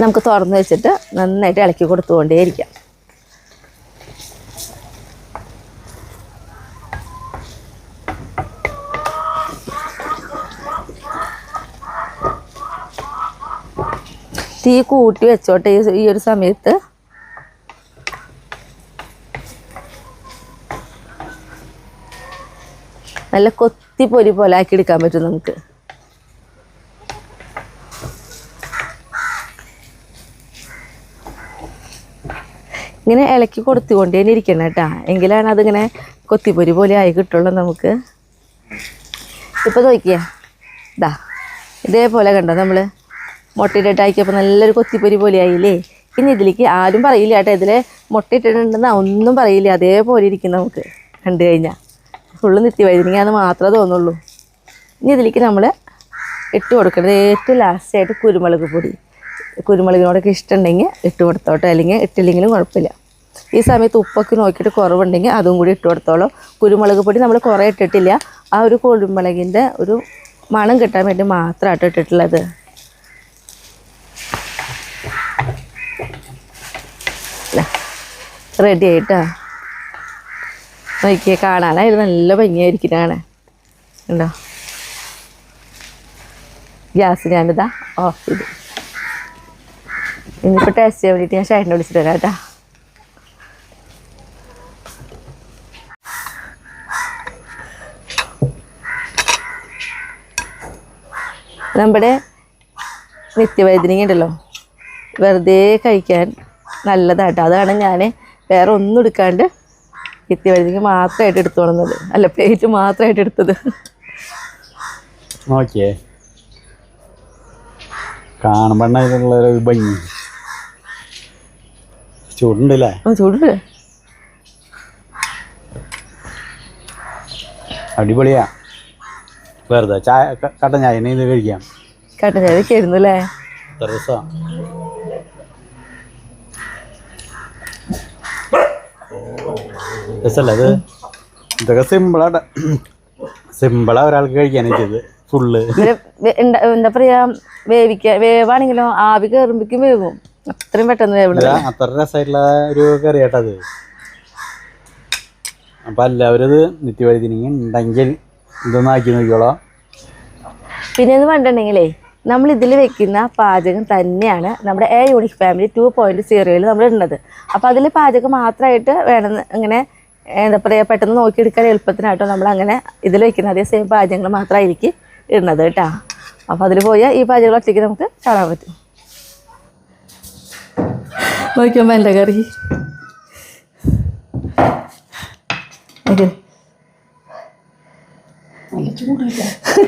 നമുക്ക് തുറന്ന് വെച്ചിട്ട് നന്നായിട്ട് ഇളക്കി കൊടുത്തുകൊണ്ടേയിരിക്കാം. തീ കൂട്ടി വെച്ചോട്ടെ ഈ ഒരു സമയത്ത്. നല്ല കൊത്തി പൊരി പോലെ ആക്കി എടുക്കാൻ പറ്റും നമുക്ക്. ഇങ്ങനെ ഇളക്കി കൊടുത്തുകൊണ്ടേ ഇരിക്കണം കേട്ടോ. എങ്കിലാണ് അതിങ്ങനെ കൊത്തിപ്പൊരി പോലെ ആയി കിട്ടുള്ളൂ നമുക്ക്. ഇപ്പോൾ നോക്കിയാ ഇതാ ഇതേപോലെ കണ്ടോ നമ്മൾ മുട്ടയിട്ടാക്കിയപ്പോൾ നല്ലൊരു കൊത്തിപ്പൊരി പോലെ ആയില്ലേ. ഇനി ഇതിലേക്ക് ആരും പറയില്ല കേട്ടോ ഇതിൽ മുട്ട ഇട്ടിട്ടുണ്ടെന്ന് ഒന്നും പറയില്ല. അതേപോലെ ഇരിക്കും നമുക്ക് കണ്ടു കഴിഞ്ഞാൽ. ഫുള്ള് നിത്യവഴുതനങ്ങയാന്ന് മാത്രമേ തോന്നുള്ളൂ. ഇനി ഇതിലേക്ക് നമ്മൾ ഇട്ട് കൊടുക്കുന്നത് ഏറ്റവും ലാസ്റ്റായിട്ട് കുരുമുളക് പൊടി. കുരുമുളകിനോടൊക്കെ ഇഷ്ടമുണ്ടെങ്കിൽ ഇട്ട് കൊടുത്തോട്ടോ, അല്ലെങ്കിൽ ഇട്ടില്ലെങ്കിലും കുഴപ്പമില്ല. ഈ സമയത്ത് ഉപ്പൊക്കെ നോക്കിയിട്ട് കുറവുണ്ടെങ്കിൽ അതും കൂടി ഇട്ട് കൊടുത്തോളൂ. കുരുമുളക് പൊടി നമ്മൾ കുറേ ഇട്ടിട്ടില്ല. ആ ഒരു കുരുമുളകിൻ്റെ ഒരു മണം കിട്ടാൻ വേണ്ടി മാത്രമായിട്ട് ഇട്ടിട്ടുള്ളത്. റെഡി ആയിട്ടാ നോക്കിയേ. കാണാനായിട്ട് നല്ല ഭംഗിയായിരിക്കുന്നതാണ് ഉണ്ടോ. ഗ്യാസ് ഞാനിതാ ഓഫ് ചെയ്തു. ഇനിയിപ്പോൾ ടേസ്റ്റ് ചെയ്യാൻ വേണ്ടിയിട്ട് ഞാൻ ഷൈനെ വിളിച്ചിട്ട് വരാം കേട്ടോ. നമ്മുടെ നിത്യവഴുതനങ്ങ ഉണ്ടല്ലോ വെറുതെ കഴിക്കാൻ നല്ലതാട്ടോ. അതാണ് ഞാൻ വേറെ ഒന്നും എടുക്കാണ്ട് നിത്യവഴുതിക്ക് മാത്രമായിട്ട് എടുത്തു കൊണ്ടുവന്നത്, അല്ല പ്ലേറ്റ് മാത്രമായിട്ട് എടുത്തത്. ഓക്കെ, കാണുമ്പോഴുള്ളൊരു ഭംഗി. ചൂടുണ്ടല്ലേ? ചൂടുണ്ട്, അടിപൊളിയാ. വെറുതെ ചായ കട്ടൻ ചായ ഇത് കഴിക്കാം. കട്ടൻ ചായ വെക്കായിരുന്നു അല്ലേ? എത്ര രസമാണ്. രസമല്ലേ ഇത്? ഇതൊക്കെ സിമ്പിളാ ഒരാൾക്ക് കഴിക്കാനായിട്ടത് ഫുള്ള്. എന്താ പറയാ, വേവാണെങ്കിലോ ആവി കയറുമ്പോഴേക്കും വേവും, അത്രയും പെട്ടെന്ന് വേവണത്. അത്ര രസമായിട്ടുള്ള ഒരു കറി കേട്ടത്. അപ്പൊ എല്ലാവരും ഇത് നിത്യവഴുതിനെങ്കിൽ ഉണ്ടെങ്കിൽ ഇതൊന്നും ആക്കി നോക്കിയോളാം. പിന്നെ എന്ന് പറഞ്ഞിട്ടുണ്ടെങ്കിലേ, നമ്മൾ ഇതിൽ വെക്കുന്ന പാചകം തന്നെയാണ് നമ്മുടെ എ യൂണിക് ഫാമിലി 2.0 നമ്മൾ ഇടുന്നത്. അപ്പോൾ അതിൽ പാചകം മാത്രമായിട്ട് വേണമെന്ന് ഇങ്ങനെ എന്താ പറയുക, പെട്ടെന്ന് നോക്കിയെടുക്കാൻ എളുപ്പത്തിനായിട്ടോ നമ്മൾ അങ്ങനെ ഇതിൽ വെക്കുന്ന അതേ സെയിം പാചകങ്ങൾ മാത്രമായിരിക്കും ഇടുന്നത് കേട്ടോ. അപ്പോൾ അതിൽ പോയാൽ ഈ പാചകങ്ങൾ ഒറ്റയ്ക്ക് നമുക്ക് കാണാൻ പറ്റും. നോക്കിയമ്മ എൻ്റെ കറി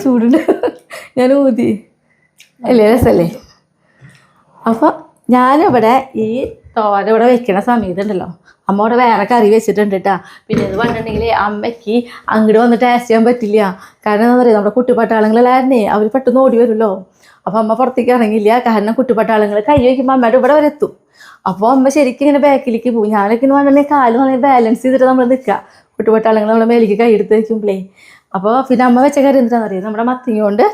ചൂടുണ്ട്, ഞാൻ ഊതി അല്ലേ, രസമല്ലേ? അപ്പോൾ ഞാനിവിടെ ഈ തോര ഇവിടെ വെക്കണ സമയത്തുണ്ടല്ലോ, അമ്മ ഇവിടെ വേറെ കറി വെച്ചിട്ടുണ്ട് കേട്ടോ. പിന്നെ എന്ന് പറഞ്ഞിട്ടുണ്ടെങ്കിൽ അമ്മയ്ക്ക് അങ്ങോട്ട് വന്ന് ടേസ്റ്റ് ചെയ്യാൻ പറ്റില്ല. കാരണം എന്താ പറയുക, നമ്മുടെ കുട്ടിപ്പട്ടാളങ്ങളെല്ലാവരുന്നേ അവർ പെട്ടെന്ന് ഓടി വരുമല്ലോ. അപ്പോൾ അമ്മ പുറത്തേക്ക് ഇറങ്ങില്ല, കാരണം കുട്ടിപ്പട്ടാളങ്ങൾ കൈ വയ്ക്കുമ്പോൾ അമ്മയുടെ ഇവിടെ വരെ എത്തും. അപ്പോൾ അമ്മ ശരിക്കും ഇങ്ങനെ ബാക്കിലേക്ക് പോകും. ഞാനൊക്കെ എന്ന് പറഞ്ഞിട്ടുണ്ടെങ്കിൽ കാല് നല്ല ബാലൻസ് ചെയ്തിട്ട് നമ്മൾ നിൽക്കുക, കുട്ടിപ്പട്ടാളങ്ങൾ നമ്മുടെ മേലേക്ക് കൈ എടുത്ത് വയ്ക്കുമ്പോഴേ. അപ്പോൾ പിന്നെ അമ്മ വെച്ച കറി എന്താണെന്ന് അറിയാം, നമ്മുടെ മത്തിങ്ങ കൊണ്ട്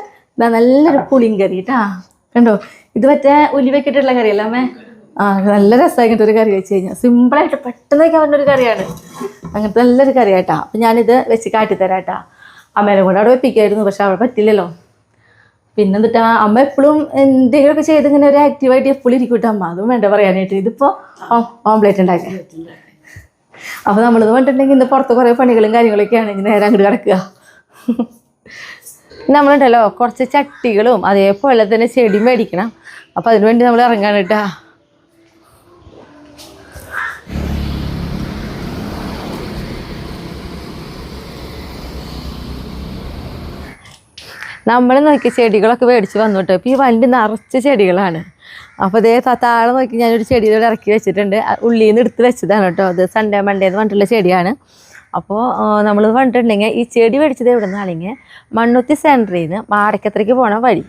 നല്ലൊരു പുളിയും കറി കേട്ടാ. കണ്ടോ, ഇത് മറ്റേ ഉലുവയ്ക്കിട്ടുള്ള കറിയല്ല അമ്മേ? നല്ല രസമായിട്ട് ഒരു കറി വെച്ച് കഴിഞ്ഞാൽ സിമ്പിളായിട്ട് പെട്ടെന്ന് വയ്ക്കാൻ പറ്റുന്നൊരു കറിയാണ്. അങ്ങനത്തെ നല്ലൊരു കറിയായിട്ടാ. അപ്പം ഞാനിത് വെച്ച് കാട്ടിത്തരാട്ടാ. അമ്മേനെ കൂടെ അവിടെ വെപ്പിക്കായിരുന്നു, പക്ഷെ അവിടെ പറ്റില്ലല്ലോ. പിന്നെ എന്നിട്ടാ അമ്മ എപ്പോഴും എന്തെങ്കിലുമൊക്കെ ചെയ്ത് ഇങ്ങനെ ഒരു ആക്റ്റീവായിട്ട് എപ്പോഴും ഇരിക്കൂട്ടോ അമ്മ. അതും വേണ്ട പറയാനായിട്ട്. ഇതിപ്പോൾ ഓംപ്ലേറ്റ് ഉണ്ടാക്കാം. അപ്പോൾ നമ്മളിത് പറഞ്ഞിട്ടുണ്ടെങ്കിൽ ഇന്ന് പുറത്ത് കുറേ പണികളും കാര്യങ്ങളൊക്കെയാണ്, ഇനി നേരെ അങ്ങോട്ട് കിടക്കുക. നമ്മളുണ്ടല്ലോ കുറച്ച് ചട്ടികളും അതേപോലെ തന്നെ ചെടി മേടിക്കണം. അപ്പം അതിനുവേണ്ടി നമ്മൾ ഇറങ്ങാൻ കേട്ടാ. നമ്മൾ നോക്കി ചെടികളൊക്കെ മേടിച്ച് വന്നു കേട്ടോ. ഇപ്പോൾ ഈ വണ്ടി നിറച്ച് ചെടികളാണ്. അപ്പോൾ ഇതേ താഴെ നോക്കി ഞാനൊരു ചെടിയോടെ ഇറക്കി വെച്ചിട്ടുണ്ട്. ഉള്ളിൽ നിന്ന് എടുത്ത് വെച്ചതാണ് കേട്ടോ. അത് സൺഡേ മൺഡേ എന്ന് പറഞ്ഞിട്ടുള്ള ചെടിയാണ്. അപ്പോൾ നമ്മൾ പറഞ്ഞിട്ടുണ്ടെങ്കിൽ ഈ ചെടി മേടിച്ചത് എവിടെ നിന്നാണെങ്കിൽ മണ്ണുത്തി സെൻറ്ററിൽ നിന്ന് മാടക്കത്രയ്ക്ക് പോകണ വഴി.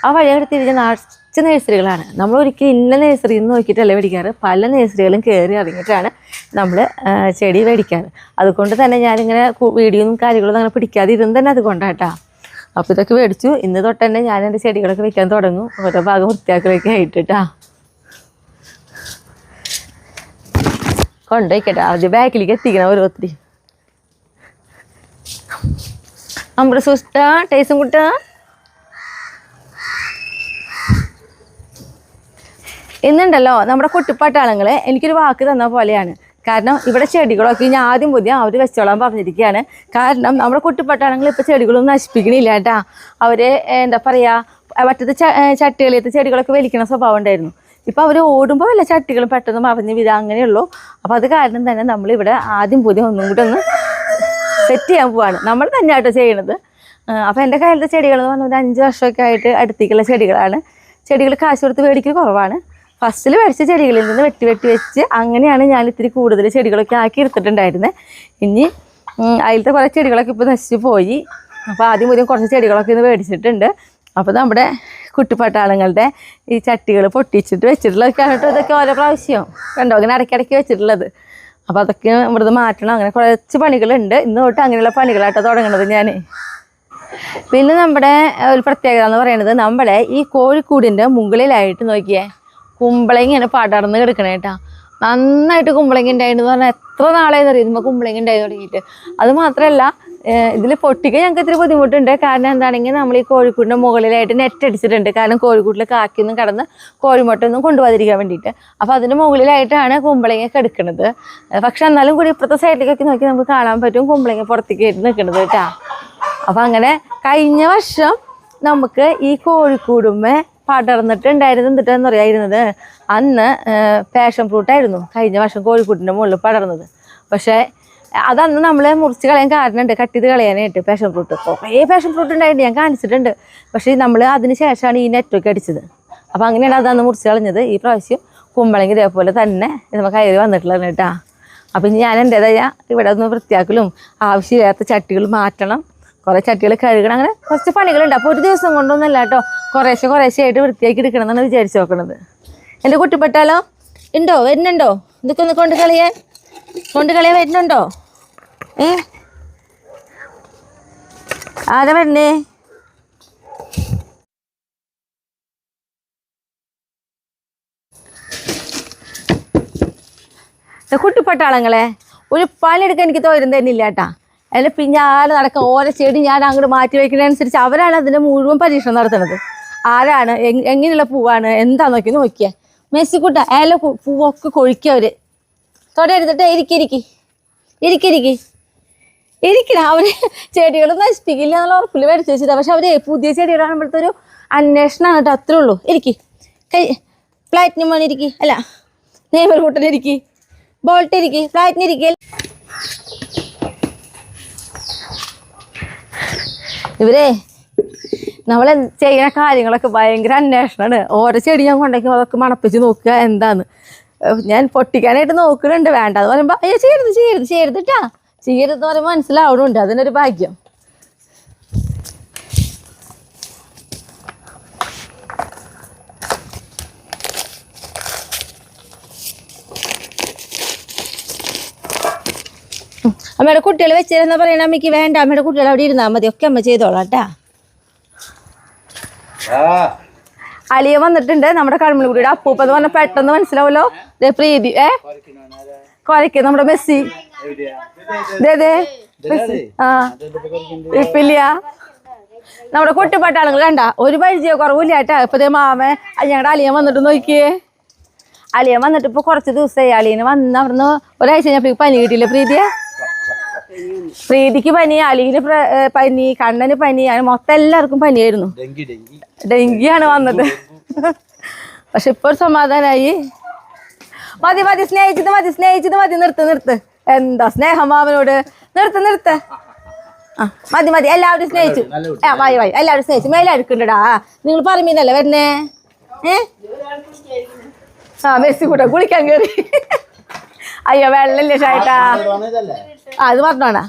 ആ വഴി അങ്ങോട്ട് തിരിഞ്ഞ് നിറച്ച് നഴ്സറികളാണ്. നമ്മൾ ഒരിക്കലും ഇന്ന നഴ്സറിയിൽ നിന്ന് നോക്കിയിട്ടല്ല മേടിക്കാറ്, പല നഴ്സറികളും കയറി ഇറങ്ങിയിട്ടാണ് നമ്മൾ ചെടി മേടിക്കാറ്. അതുകൊണ്ട് തന്നെ ഞാനിങ്ങനെ വീഡിയോയും കാര്യങ്ങളൊന്നും അങ്ങനെ പിടിക്കാതെ ഇരുന്ന് തന്നെ അതുകൊണ്ടാട്ടാ. അപ്പോൾ ഇതൊക്കെ മേടിച്ചു. ഇന്ന് തൊട്ട് തന്നെ ഞാൻ എൻ്റെ ചെടികളൊക്കെ വെക്കാൻ തുടങ്ങും, ഓരോ ഭാഗം വൃത്തിയാക്കലൊക്കെ ആയിട്ടാ. കൊണ്ടുപോയിക്കട്ടെ, ആദ്യം ബാക്കിലേക്ക് എത്തിക്കണം ഓരോരുത്തരി. അമ്പറ സുഷ്ട ടേസും കുട്ട. ഇന്നുണ്ടല്ലോ നമ്മുടെ കുട്ടിപ്പട്ടാളങ്ങൾ എനിക്കൊരു വാക്ക് തന്ന പോലെയാണ്. കാരണം ഇവിടെ ചെടികളൊക്കെ ഇനി ആദ്യം പുതിയ അവർ വെച്ചോളാൻ പറഞ്ഞിരിക്കുകയാണ്. കാരണം നമ്മുടെ കുട്ടിപ്പട്ടാളങ്ങൾ ഇപ്പോൾ ചെടികളൊന്നും നശിപ്പിക്കണില്ല കേട്ടാ. അവർ എന്താ പറയുക, മറ്റത് ചട്ടികളിലത്തെ ചെടികളൊക്കെ വലിക്കണ സ്വഭാവം ഉണ്ടായിരുന്നു. ഇപ്പോൾ അവർ ഓടുമ്പോൾ വല്ല ചട്ടികളും പെട്ടെന്ന് മറിഞ്ഞ് വീഴുക അങ്ങനെയുള്ളൂ. അപ്പോൾ അത് കാരണം തന്നെ നമ്മളിവിടെ ആദ്യം പുതിയ ഒന്നും കൂടെ ഒന്ന് സെറ്റ് ചെയ്യാൻ പോവാണ്. നമ്മൾ തന്നെയാട്ടോ ചെയ്യണത്. അപ്പോൾ എൻ്റെ കയ്യിലത്തെ ചെടികൾ എന്ന് പറഞ്ഞാൽ ഒരു 5 വർഷമൊക്കെ ആയിട്ട് അടുത്തേക്കുള്ള ചെടികളാണ്. ചെടികൾ കാശ് കൊടുത്ത് മേടിക്കൽ കുറവാണ്. ഫസ്റ്റിൽ മേടിച്ച ചെടികളിൽ നിന്ന് വെട്ടി വെച്ച് അങ്ങനെയാണ് ഞാൻ ഇത്തിരി കൂടുതൽ ചെടികളൊക്കെ ആക്കി എടുത്തിട്ടുണ്ടായിരുന്നത്. ഇനി അതിലത്തെ കുറേ ചെടികളൊക്കെ ഇപ്പോൾ നശിച്ച് പോയി. അപ്പോൾ ആദ്യം കുറച്ച് ചെടികളൊക്കെ ഇന്ന് മേടിച്ചിട്ടുണ്ട്. അപ്പോൾ നമ്മുടെ കുട്ടിപ്പട്ടാളങ്ങളുടെ ഈ ചട്ടികൾ പൊട്ടിച്ചിട്ട് വെച്ചിട്ടുള്ളതൊക്കെ ആയിട്ട് ഇതൊക്കെ ഓരോ പ്രാവശ്യം കണ്ടോ ഇങ്ങനെ ഇടയ്ക്കിടയ്ക്ക് വെച്ചിട്ടുള്ളത്. അപ്പോൾ അതൊക്കെ ഇവിടുന്ന് മാറ്റണം. അങ്ങനെ കുറച്ച് പണികളുണ്ട്. ഇന്ന് തൊട്ട് അങ്ങനെയുള്ള പണികളായിട്ടാണ് തുടങ്ങുന്നത് ഞാൻ. പിന്നെ നമ്മുടെ ഒരു പ്രത്യേകത എന്ന് പറയുന്നത്, നമ്മുടെ ഈ കോഴിക്കൂടിൻ്റെ മുകളിലായിട്ട് നോക്കിയേ കുമ്പളങ്ങ ഇങ്ങനെ പടർന്ന് കിടക്കണേ കേട്ടോ. നന്നായിട്ട് കുമ്പളങ്ങ ഉണ്ടായിരുന്നു പറഞ്ഞാൽ എത്ര നാളായെന്ന് അറിയുമ്പോൾ കുമ്പളങ്ങ ഉണ്ടായി തുടങ്ങിയിട്ട്. അത് മാത്രമല്ല ഇതിൽ പൊട്ടിക്കാൻ ഞങ്ങൾക്ക് ഇത്തിരി ബുദ്ധിമുട്ടുണ്ട്. കാരണം എന്താണെങ്കിൽ നമ്മൾ ഈ കോഴിക്കൂടിൻ്റെ മുകളിലായിട്ട് നെറ്റ് അടിച്ചിട്ടുണ്ട്. കാരണം കോഴിക്കൂട്ടിൽ കാക്കിയൊന്നും കടന്ന് കോഴിമുട്ടൊന്നും കൊണ്ടുപോകാതിരിക്കാൻ വേണ്ടിയിട്ട്. അപ്പോൾ അതിൻ്റെ മുകളിലായിട്ടാണ് കുമ്പളങ്ങ കിടക്കുന്നത്. പക്ഷെ എന്നാലും കൂടി ഇപ്പുറത്തെ സൈഡിലേക്കൊക്കെ നോക്കി നമുക്ക് കാണാൻ പറ്റും കുമ്പളങ്ങ പുറത്തേക്ക് ആയിട്ട് നിൽക്കുന്നത് കേട്ടോ. അപ്പോൾ അങ്ങനെ കഴിഞ്ഞ വർഷം നമുക്ക് ഈ കോഴിക്കൂടുമ്മേ പടർന്നിട്ടുണ്ടായിരുന്നു. എന്നിട്ടെന്ന് പറയായിരുന്നത് അന്ന് പാഷൻ ഫ്രൂട്ടായിരുന്നു കഴിഞ്ഞ വർഷം കോഴിക്കൂട്ടിൻ്റെ മുകളിൽ പടർന്നത്. പക്ഷേ അതന്ന് നമ്മൾ മുറിച്ച് കളയാൻ കാരണമുണ്ട്, കട്ട് ചെയ്ത് കളയാനായിട്ട്. പാഷൻ ഫ്രൂട്ട് കുറേ പാഷൻ ഫ്രൂട്ട് ഉണ്ടായിട്ട് ഞാൻ കാണിച്ചിട്ടുണ്ട്. പക്ഷേ നമ്മൾ അതിന് ശേഷമാണ് ഈ നെറ്റൊക്കെ അടിച്ചത്. അപ്പോൾ അങ്ങനെയാണ് അതന്ന് മുറിച്ച് കളഞ്ഞത്. ഈ പ്രാവശ്യം കുമ്പളങ്ങി ഇതേപോലെ തന്നെ നമുക്ക് കയറി വന്നിട്ടുള്ളത് കേട്ടോ. അപ്പം ഇനി ഞാൻ എൻ്റേതായ ഇവിടെ ഒന്ന് വൃത്തിയാക്കലും ആവശ്യമില്ലാത്ത ചട്ടികൾ മാറ്റണം, കുറേ ചട്ടികൾ കഴുകണം, അങ്ങനെ കുറച്ച് പണികളുണ്ട്. അപ്പോൾ ഒരു ദിവസം കൊണ്ടൊന്നുമല്ല കേട്ടോ, കുറേശ്ശെ ആയിട്ട് വൃത്തിയാക്കി എടുക്കണം എന്നാണ് വിചാരിച്ച് നോക്കണത്. എൻ്റെ കുട്ടിപ്പെട്ടാലോ ഉണ്ടോ, വരുന്നുണ്ടോ? ഇതൊക്കെ ഒന്ന് കൊണ്ട് കളയാൻ വരുന്നുണ്ടോ? ആരാ വരണേ? കുട്ടിപ്പട്ടാളങ്ങളെ ഒരു പണിയെടുക്കാൻ എനിക്ക് തോരും തരുന്നില്ല കേട്ടാ. അതിൻ്റെ പിന്നാലെ നടക്കാൻ ഓരോ ചെടി ഞാൻ അങ്ങോട്ട് മാറ്റി വയ്ക്കുന്നതനുസരിച്ച് അവരാണ് അതിൻ്റെ മുഴുവൻ പരീക്ഷണം നടത്തുന്നത്. ആരാണ് എങ്ങനെയുള്ള പൂവാണ് എന്താന്ന് നോക്കിയാൽ മെസ്സിക്കുട്ട അയാളെ പൂവൊക്കെ കൊഴിക്കുക അവർ. തൊടരുത്തിട്ട് ഇരിക്കണം. അവർ ചെടികൾ നശിപ്പിക്കില്ല എന്നുള്ള ഉറപ്പിൽ മേടിച്ച് വെച്ചിട്ടാണ്. പക്ഷെ അവർ പുതിയ ചെടികൾ കാണുമ്പോഴത്തെ ഒരു അന്വേഷണമാണ് കേട്ടോ, അത്രേ ഉള്ളൂ. ഫ്ലാറ്റിന് മോനെ അല്ല നെയ്മർ കൂട്ടനിരിക്കി, ബോൾട്ട് ഫ്ലാറ്റിനിരിക്കൽ. ഇവരെ നമ്മൾ ചെയ്യുന്ന കാര്യങ്ങളൊക്കെ ഭയങ്കര അന്വേഷണമാണ്. ഓരോ ചെടി ഞാൻ കൊണ്ടുവയ്ക്കും, അതൊക്കെ മണപ്പിച്ച് നോക്കുക എന്താന്ന്. ഞാൻ പൊട്ടിക്കാനായിട്ട് നോക്കുന്നുണ്ട്, വേണ്ടെന്ന് പറയുമ്പോൾ അയ്യോ ചെയ്യരുതിട്ടാ, ചെയ്യരുതെന്ന് പറയുമ്പോൾ മനസ്സിലാവണുണ്ട്. അതിനൊരു ഭാഗ്യം. അമ്മയുടെ കുട്ടികൾ വെച്ചിരുന്ന പറയണ അമ്മയ്ക്ക് വേണ്ട, അമ്മയുടെ കുട്ടികൾ അവിടെ ഇരുന്നാൽ മതി, ഒക്കെ അമ്മ ചെയ്തോളാം കേട്ടാ. അലിയ വന്നിട്ടുണ്ട്, നമ്മുടെ കൺമണിക്കുട്ടിയുടെ അപ്പൂപ്പ എന്ന് പറഞ്ഞാൽ പെട്ടെന്ന് മനസ്സിലാവല്ലോ. പ്രീതി കൊരയ്ക്ക് നമ്മുടെ മെസ്സി ഇപ്പില്ല. നമ്മുടെ കുട്ടിപ്പട്ടാളങ്ങൾ കണ്ട ഒരു പരിചയ കുറവില്ല കേട്ടാ. ഇപ്പതേ മാമൻ ഞങ്ങളുടെ അലിയൻ വന്നിട്ട് നോക്കിയേ. അലിയൻ വന്നിട്ട് ഇപ്പൊ കുറച്ച് ദിവസമായി. അലിയന് വന്ന് അവിടുന്ന് ഒരാഴ്ച കഴിഞ്ഞപ്പോഴേക്ക് പനി കിട്ടിയില്ല പ്രീതിക്ക് പനി, അലിന് പനി, കണ്ണന് പനി, അങ്ങനെ മൊത്തം എല്ലാവർക്കും പനിയായിരുന്നു. ഡെങ്കിയാണ് വന്നത്. പക്ഷെ ഇപ്പൊ ഒരു സമാധാനായി. മതി സ്നേഹിച്ചത് മതി, നിർത്ത്. എന്താ സ്നേഹം മാമനോട്, നിർത്ത്. ആ മതി എല്ലാവരും സ്നേഹിച്ചു. വായി എല്ലാവരും സ്നേഹിച്ചു. മേലെടുക്കണ്ടടാ, നിങ്ങൾ പറയുന്നല്ലേ വരുന്നേ. മെസ്സി കൂട്ട കുളിക്കാൻ കയറി. അയ്യോ വെള്ളല്ലേ ഷായിട്ടാ, അത് പറഞ്ഞോണാ.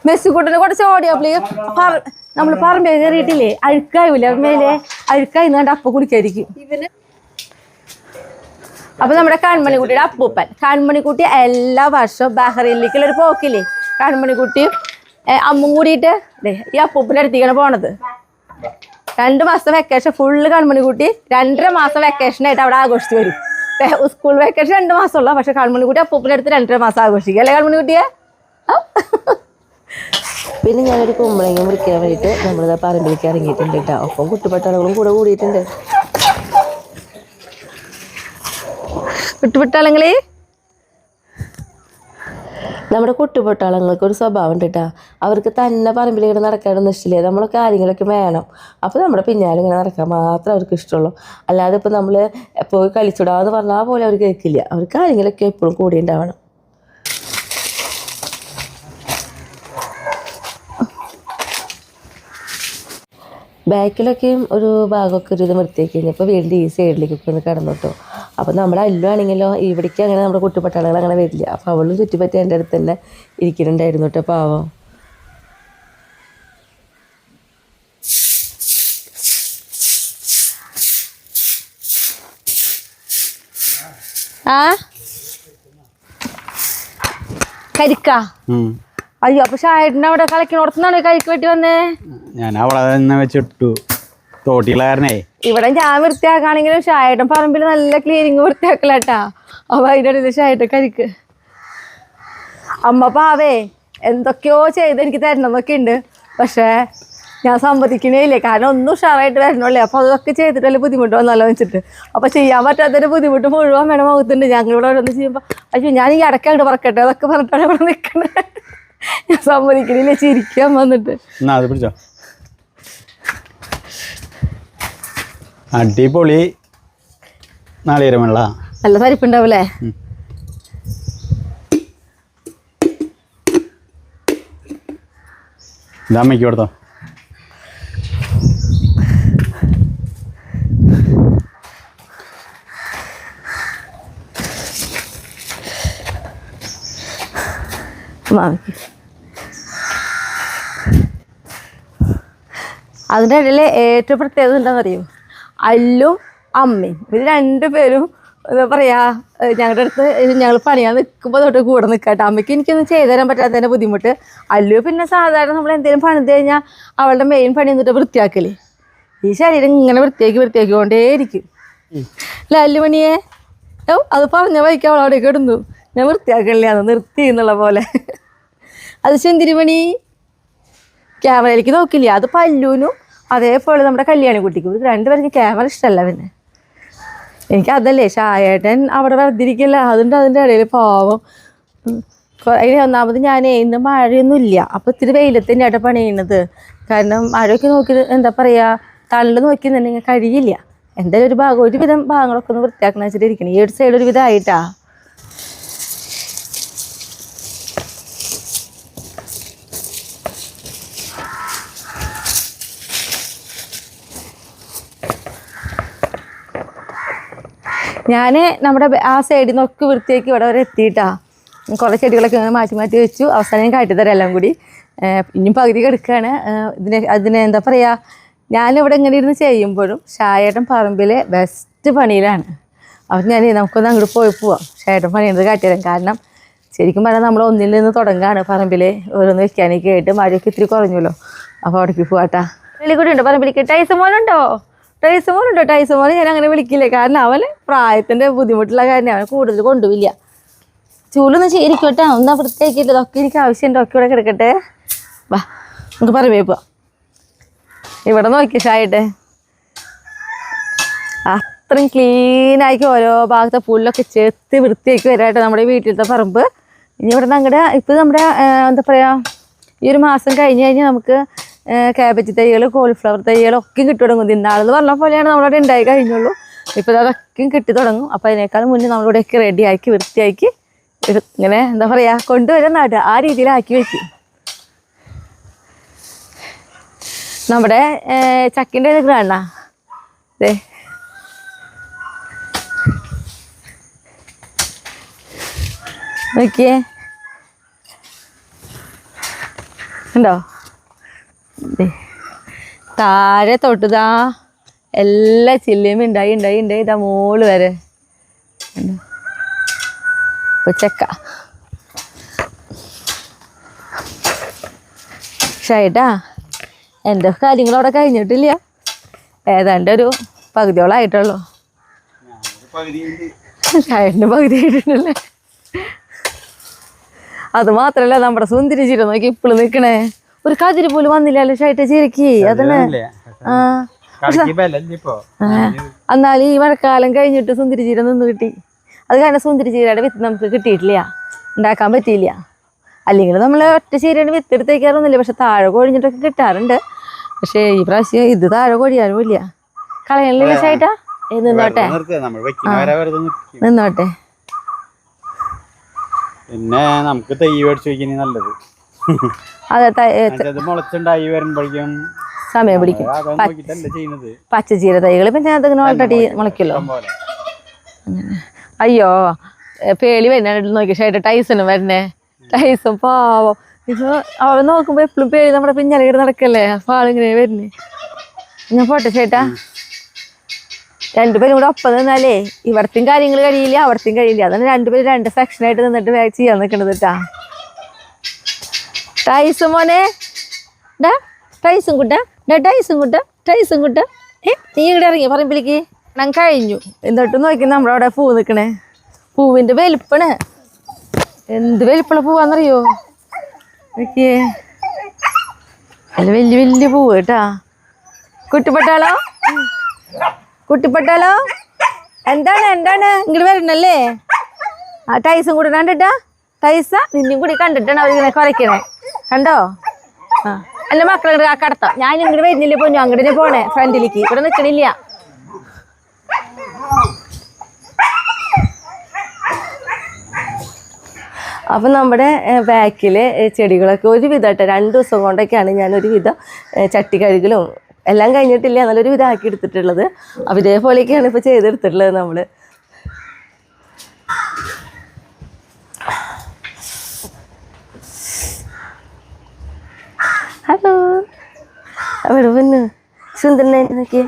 മെസ്സിക്കൂട്ടിനെ കുറച്ച് ഓടിയപ്പോഴേ നമ്മൾ പറമ്പേ കയറിയിട്ടില്ലേ, അഴുക്കാവില്ല മേലെ, അഴുക്കായി കണ്ട് അപ്പ കുളിക്കായിരിക്കും. അപ്പൊ നമ്മുടെ കൺമണിക്കുട്ടിയുടെ അപ്പൂപ്പൻ, കൺമണിക്കുട്ടി എല്ലാ വർഷവും ബഹ്റൈനിലേക്കുള്ളൊരു പോക്കില്ലേ, കൺമണിക്കുട്ടി അമ്മും കൂടിയിട്ട് ഈ അപ്പൂപ്പൻ്റെ അടുത്തേക്കാണ് പോണത്. 2 മാസത്തെ വെക്കേഷൻ ഫുള്ള് കൺമണിക്കുട്ടി 2.5 മാസം വെക്കേഷനായിട്ട് അവിടെ ആഘോഷിച്ച് വരും. സ്കൂൾ വെക്കേഷൻ 2 മാസമുള്ള, പക്ഷെ കൺമണിക്കുട്ടി അപ്പൂപ്പൻ്റെ അടുത്ത് 2.5 മാസം ആഘോഷിക്കുക അല്ലേ കൺമണിക്കുട്ടിയെ? പിന്നെ ഞാനൊരു കുമ്പളങ്ങ മുറിക്കാൻ വേണ്ടിയിട്ട് നമ്മളിതാ പറമ്പിലേക്ക് ഇറങ്ങിയിട്ടുണ്ട് കേട്ടോ. ഒപ്പം കുട്ടിപ്പട്ടാളങ്ങളും കൂടെ കൂടിയിട്ടുണ്ട്. കുട്ടിപ്പട്ടാളങ്ങളെ നമ്മുടെ കുട്ടിപ്പട്ടാളങ്ങൾക്ക് ഒരു സ്വഭാവം ഉണ്ട് കേട്ടോ. അവർക്ക് തന്നെ പറമ്പിലേക്ക് നടക്കാനൊന്നും ഇഷ്ടമില്ല. നമ്മളെ കാര്യങ്ങളൊക്കെ വേണം. അപ്പോൾ നമ്മുടെ പിന്നാലെ ഇങ്ങനെ നടക്കാൻ മാത്രമേ അവർക്ക് ഇഷ്ടമുള്ളൂ. അല്ലാതെ ഇപ്പോൾ നമ്മൾ പോയി കളിച്ചിടാന്ന് പറഞ്ഞാൽ പോലെ അവർ കേൾക്കില്ല. അവർ കാര്യങ്ങളൊക്കെ എപ്പോഴും കൂടി ഉണ്ടാവണം. ബാക്കിലൊക്കെയും ഒരു ഭാഗമൊക്കെ ഒരു ഇത് വൃത്തിയാക്കി കഴിഞ്ഞപ്പോൾ വീടിൻ്റെ ഈ സൈഡിലേക്കൊക്കെ ഒന്ന് കിടന്നു കേട്ടോ. അപ്പോൾ നമ്മുടെ അല്ലുവാണെങ്കിലോ ഇവിടേക്ക് അങ്ങനെ നമ്മുടെ കുട്ടിപ്പട്ടാളകൾ അങ്ങനെ വരില്ല. അപ്പോൾ അവളും ചുറ്റിപ്പറ്റി എൻ്റെ അടുത്ത് തന്നെ ഇരിക്കുന്നുണ്ടായിരുന്നു കേട്ടോ, പാവം. കരിക്ക അയ്യോ, അപ്പൊ ഷായിട്ടിന്റെ അവിടെ കളിക്കണോടത്തുനിന്നാണ് കരിക്ക് വെട്ടി വന്നേ. ഞാൻ അവിടെ തന്നെ വെച്ചിട്ടു തോട്ടികളാരനേ. ഇവിടെ ഞാൻ വൃത്തിയാക്കുകയാണെങ്കിലും ഷായിട്ടൻ പറമ്പിൽ നല്ല ക്ലീനിങ് വൃത്തിയാക്കലാട്ടാ. അപ്പൊ അതിൻ്റെ ഇടയിൽ ഷായിട്ട കരിക്ക്. അമ്മ പാവേ എന്തൊക്കെയോ ചെയ്ത് എനിക്ക് തരണമെന്നൊക്കെ ഉണ്ട്, പക്ഷേ ഞാൻ സമ്മതിക്കണേ ഇല്ലേ. കാരണം ഒന്നും ഉഷാറായിട്ട് വരണല്ലേ. അപ്പോൾ അതൊക്കെ ചെയ്തിട്ട് വല്ല ബുദ്ധിമുട്ട് വന്നല്ലോ വെച്ചിട്ട്. അപ്പോൾ ചെയ്യാൻ പറ്റാത്തൊരു ബുദ്ധിമുട്ട് മുഴുവൻ വേണം മുഖത്തുണ്ട്. ഞങ്ങളിവിടെ ഓരോന്ന് ചെയ്യുമ്പോൾ അയ്യോ ഞാൻ ഈ അടക്കാണ്ട് പറക്കട്ടെ അതൊക്കെ പറഞ്ഞിട്ടാണ് ഇവിടെ നിൽക്കണേ. ഞാൻ സമ്മതിക്കണില്ലേ, ചിരിക്കാൻ വന്നിട്ട്. അത് പിടിച്ചോ, അടിപൊളി നാളികേരം വെള്ള നല്ല തരിപ്പുണ്ടാവൂലേ. ഇത് അമ്മയ്ക്ക് കൊടുത്തോ. മാമിക്ക് അതിൻ്റെ ഇടയിൽ ഏറ്റവും പ്രത്യേകത എന്താണെന്നറിയോ, അല്ലും അമ്മയും ഇവർ രണ്ടുപേരും എന്താ പറയുക, ഞങ്ങളുടെ അടുത്ത് ഞങ്ങൾ പണിയാൻ നിൽക്കുമ്പോൾ തൊട്ട് കൂടെ നിൽക്കട്ടെ. അമ്മയ്ക്ക് എനിക്കൊന്നും ചെയ്തു തരാൻ പറ്റാത്തതിൻ്റെ ബുദ്ധിമുട്ട്. അല്ലു പിന്നെ സാധാരണ നമ്മൾ എന്തെങ്കിലും പണിത് കഴിഞ്ഞാൽ അവളുടെ മെയിൻ പണി എന്നിട്ട് വൃത്തിയാക്കല്. ഈ ശരീരം ഇങ്ങനെ വൃത്തിയാക്കിക്കൊണ്ടേയിരിക്കും. അല്ലു മണിയെ അത് പറഞ്ഞ വഴിക്ക് അവൾ അവിടെ കിടന്നു, ഞാൻ വൃത്തിയാക്കണില്ലാന്ന് നിർത്തി എന്നുള്ള പോലെ. അത് ചെന്തിരിമണി ക്യാമറയിലേക്ക് നോക്കില്ല. അത് പല്ലുവിനും അതേപോലെ നമ്മുടെ കല്യാണി കുട്ടിക്കും രണ്ടുപേർക്ക് ക്യാമറ ഇഷ്ടമല്ല. പിന്നെ എനിക്ക് അതല്ലേ ഷായേട്ടൻ അവിടെ വെറുതിരിക്കില്ല, അതുകൊണ്ട് അതിൻ്റെ ഇടയിൽ പാവം. അതിന് ഒന്നാമത് ഞാൻ ഇന്ന് മഴയൊന്നും ഇല്ല, അപ്പോൾ ഇത്തിരി വെയിലത്ത് തന്നെയായിട്ട് പണി ചെയ്യുന്നത്. കാരണം മഴയൊക്കെ നോക്കി എന്താ പറയുക, തള്ളു നോക്കിയെന്നുണ്ടെങ്കിൽ കഴിയില്ല. എന്തായാലും ഒരു ഭാഗം ഒരുവിധം ഭാഗങ്ങളൊക്കെ ഒന്ന് വൃത്തിയാക്കണം വെച്ചിട്ടിരിക്കണം. ഈ ഒരു സൈഡ് ഒരു വിധമായിട്ടാ. ഞാൻ നമ്മുടെ ആ സൈഡിൽ നിന്നൊക്കെ വൃത്തിയാക്കി ഇവിടെ വരെ എത്തിയിട്ടാ. കുറേ ചെടികളൊക്കെ ഇങ്ങനെ മാറ്റി മാറ്റി വെച്ചു. അവസാനം ഞാൻ കാട്ടിത്തരാം എല്ലാം കൂടി. ഇനിയും പകുതി കിടക്കുകയാണ്. അതിനെ എന്താ പറയുക, ഞാനിവിടെ ഇങ്ങനെ ഇരുന്ന് ചെയ്യുമ്പോഴും ഷായേട്ടൻ പറമ്പിലെ ബെസ്റ്റ് പണിയിലാണ്. അപ്പം ഞാൻ നമുക്കൊന്ന് അങ്ങോട്ട് പോവാം. ഷായേട്ടൻ പണിയുന്നത് കാട്ടിത്തരാം. കാരണം ശരിക്കും പറഞ്ഞാൽ നമ്മൾ ഒന്നിൽ നിന്ന് തുടങ്ങുകയാണ് പറമ്പിൽ ഓരോന്ന് വെക്കാനൊക്കെ ആയിട്ട്. മഴയൊക്കെ ഇത്തിരി കുറഞ്ഞല്ലോ, അപ്പോൾ അവിടേക്ക് പോവാട്ടാ. വെളിക്കൂടി ഉണ്ടോ പറമ്പിലേക്ക്? ടൈസ് മോനുണ്ടോ? ടൈസ് മോൻ ഞാൻ അങ്ങനെ വിളിക്കില്ലേ, കാരണം അവൻ പ്രായത്തിൻ്റെ ബുദ്ധിമുട്ടുള്ള കാരണം അവൻ കൂടുതൽ കൊണ്ടുപോയില്ല. ചൂലൊന്ന് ശരിക്കോട്ടെ, ഒന്നാ വൃത്തിയാക്കിയിട്ട് ഇതൊക്കെ എനിക്ക് ആവശ്യമുണ്ട്. ഒക്കെ ഇവിടെ കിടക്കട്ടെ. വാ നമുക്ക് പറമ്പേ പോവാം. ഇവിടെ നോക്കി ഷായിട്ടെ, അത്രയും ക്ലീനാക്കി ഓരോ ഭാഗത്തെ പുല്ലൊക്കെ ചെത്തി വൃത്തിയാക്കി വരാട്ടെ നമ്മുടെ വീട്ടിലത്തെ പറമ്പ്. ഇനി ഇവിടെ ഞങ്ങളുടെ ഇപ്പോൾ നമ്മുടെ എന്താ പറയുക, ഈ ഒരു മാസം കഴിഞ്ഞ് കഴിഞ്ഞാൽ നമുക്ക് കാബേജ് തൈകൾ, കോളിഫ്ലവർ തൈകളൊക്കെയും കിട്ടി തുടങ്ങും. ഇന്നാളെന്ന് പറഞ്ഞ പോലെയാണ് നമ്മളവിടെ ഉണ്ടായി കഴിഞ്ഞുള്ളൂ. ഇപ്പോൾ അതൊക്കെയും കിട്ടി തുടങ്ങും. അപ്പോൾ അതിനേക്കാളും മുന്നേ നമ്മളിവിടെയൊക്കെ റെഡിയാക്കി വൃത്തിയാക്കി ഇങ്ങനെ എന്താ പറയുക കൊണ്ടുവരാൻ നാട്ടുക ആ രീതിയിലാക്കി വെക്കും. നമ്മുടെ ചക്കിൻ്റെ ഇത് കാണാ അതെ, നോക്കിയേ ഉണ്ടോ? താഴെ തൊട്ടുതാ എല്ലാ ചില്ലയും ഉണ്ടായി ഇതാ മോള് വരെ ഇപ്പോൾ ചക്ക. ഷായിട്ടാ എൻ്റെ കാര്യങ്ങളവിടെ കഴിഞ്ഞിട്ടില്ല, ഏതാണ്ട് ഒരു പകുതിയോളായിട്ടുള്ളൂ. ഷായിട്ടിൻ്റെ പകുതി ആയിട്ടുണ്ടല്ലേ. അത് മാത്രല്ല നമ്മുടെ സുന്ദരി ചീര നോക്കി ഇപ്പോഴും നിൽക്കണേ, ഒരു കതിര് പോലും വന്നില്ലല്ലോ ഷായിട്ട ചീരക്ക്. അതന്നെ എന്നാൽ ഈ മഴക്കാലം കഴിഞ്ഞിട്ട് സുന്ദരി ചീര നിന്ന് കിട്ടി. അത് കാരണം സുന്ദരി ചീരയുടെ വിത്ത് നമുക്ക് കിട്ടിയിട്ടില്ല, ഉണ്ടാക്കാൻ പറ്റിയില്ല. അല്ലെങ്കിൽ നമ്മൾ ഒറ്റ ചീരയുടെ വിത്ത് എടുത്ത് വയ്ക്കാറൊന്നുമില്ല, പക്ഷെ താഴെ കൊഴിഞ്ഞിട്ടൊക്കെ കിട്ടാറുണ്ട്. പക്ഷേ ഈ പ്രാവശ്യം ഇത് താഴെ കൊഴിയാനും ഇല്ല. കളയണില്ല ഷായിട്ടാ, നിന്നോട്ടെ നിന്നോട്ടെ. പിന്നെ നമുക്ക് തൈ മേടിച്ച് വയ്ക്കുന്ന നല്ലത്. അതെ, മുളച്ചുണ്ടായി വരുമ്പോഴേക്കും സമയം പിടിക്കും. പച്ചച്ചീര തൈകൾ പിന്നെ അതിങ്ങനെ ഓൾറെഡി മുളയ്ക്കല്ലോ. അയ്യോ പേളി വരുന്ന നോക്കി ഷായിട്ട് ടൈസനും വരണേ. ടൈസും പാവം ഇപ്പോൾ അവൾ നോക്കുമ്പോൾ എപ്പോഴും പേളി നമ്മുടെ പിന്നാലെ നടക്കല്ലേ, അപ്പോൾ ആളിങ്ങനെ വരുന്നേ. ഞാൻ പോട്ടെ ചേട്ടാ, രണ്ടുപേരും കൂടെ ഒപ്പം നിന്നാലേ ഇവിടത്തെയും കാര്യങ്ങൾ കഴിയില്ല അവിടത്തെയും കഴിയില്ല. അതാണ് രണ്ടുപേരും രണ്ട് സെക്ഷനായിട്ട് നിന്നിട്ട് വേഗം ചെയ്യാൻ നിൽക്കണത് കേട്ടാ. ടൈസും മോനെ ഡാ, ടൈസും കുട്ട നീ ഇവിടെ ഇറങ്ങി പറമ്പിലേക്ക്. ഞാൻ കഴിഞ്ഞു എന്നിട്ട് നോക്കി നമ്മളവിടെ പൂ നിൽക്കണേ. പൂവിൻ്റെ വലിപ്പണ്, എന്ത് വലിപ്പുള്ള പൂവാന്നറിയോ? നോക്കിയേ, അല്ല വലിയ വലിയ പൂവ് കേട്ടാ. കുട്ടിപ്പെട്ടാലോ എന്താണ് ഇങ്ങോട്ട് വരണല്ലേ? ആ ടൈസും കൂടെ കണ്ടിട്ടാ. ടൈസ നിന്നെയും കൂടി കണ്ടിട്ടാണ് അവരിങ്ങനെ കുറയ്ക്കണേ, കണ്ടോ? ആ എൻ്റെ മക്കളെ ആ കടത്താം. ഞാൻ ഇങ്ങോട്ട് വരുന്നില്ല, പൊന്നു അങ്ങോട്ട് പോണേ ഫ്രണ്ടിലേക്ക്, ഇവിടെ നിൽക്കണില്ല. അപ്പം നമ്മുടെ ബാക്കിൽ ചെടികളൊക്കെ ഒരുവിധമായിട്ട് 2 ദിവസം കൊണ്ടൊക്കെയാണ് ഞാനൊരു വിധം ചട്ടി കഴുകലും എല്ലാം കഴിഞ്ഞിട്ടില്ല നല്ലൊരു വിധം ആക്കി എടുത്തിട്ടുള്ളത്. അപ്പോൾ ഇതേപോലെയൊക്കെയാണ് ഇപ്പോൾ ചെയ്തെടുത്തിട്ടുള്ളത് നമ്മൾ. ഹലോ, അവിടെ വന്നു സുന്ദരനായിട്ട് നോക്കിയേ.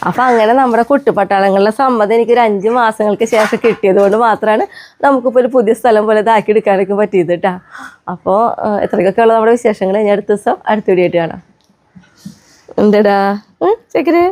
അപ്പം അങ്ങനെ നമ്മുടെ കുട്ടിപ്പട്ടാളങ്ങളുടെ സമ്മതം എനിക്കൊരു 5 മാസങ്ങൾക്ക് ശേഷം കിട്ടിയത് കൊണ്ട് മാത്രമാണ് നമുക്കിപ്പോൾ ഒരു പുതിയ സ്ഥലം പോലെ ഇതാക്കി എടുക്കാനൊക്കെ പറ്റിയത് കേട്ടോ. അപ്പോൾ എത്രയൊക്കെയുള്ള നമ്മുടെ വിശേഷങ്ങൾ ഇനി അടുത്ത ദിവസം അടുത്ത വീഡിയോ ആയിട്ട് കാണാം. എന്താടാ ചേക്കര്?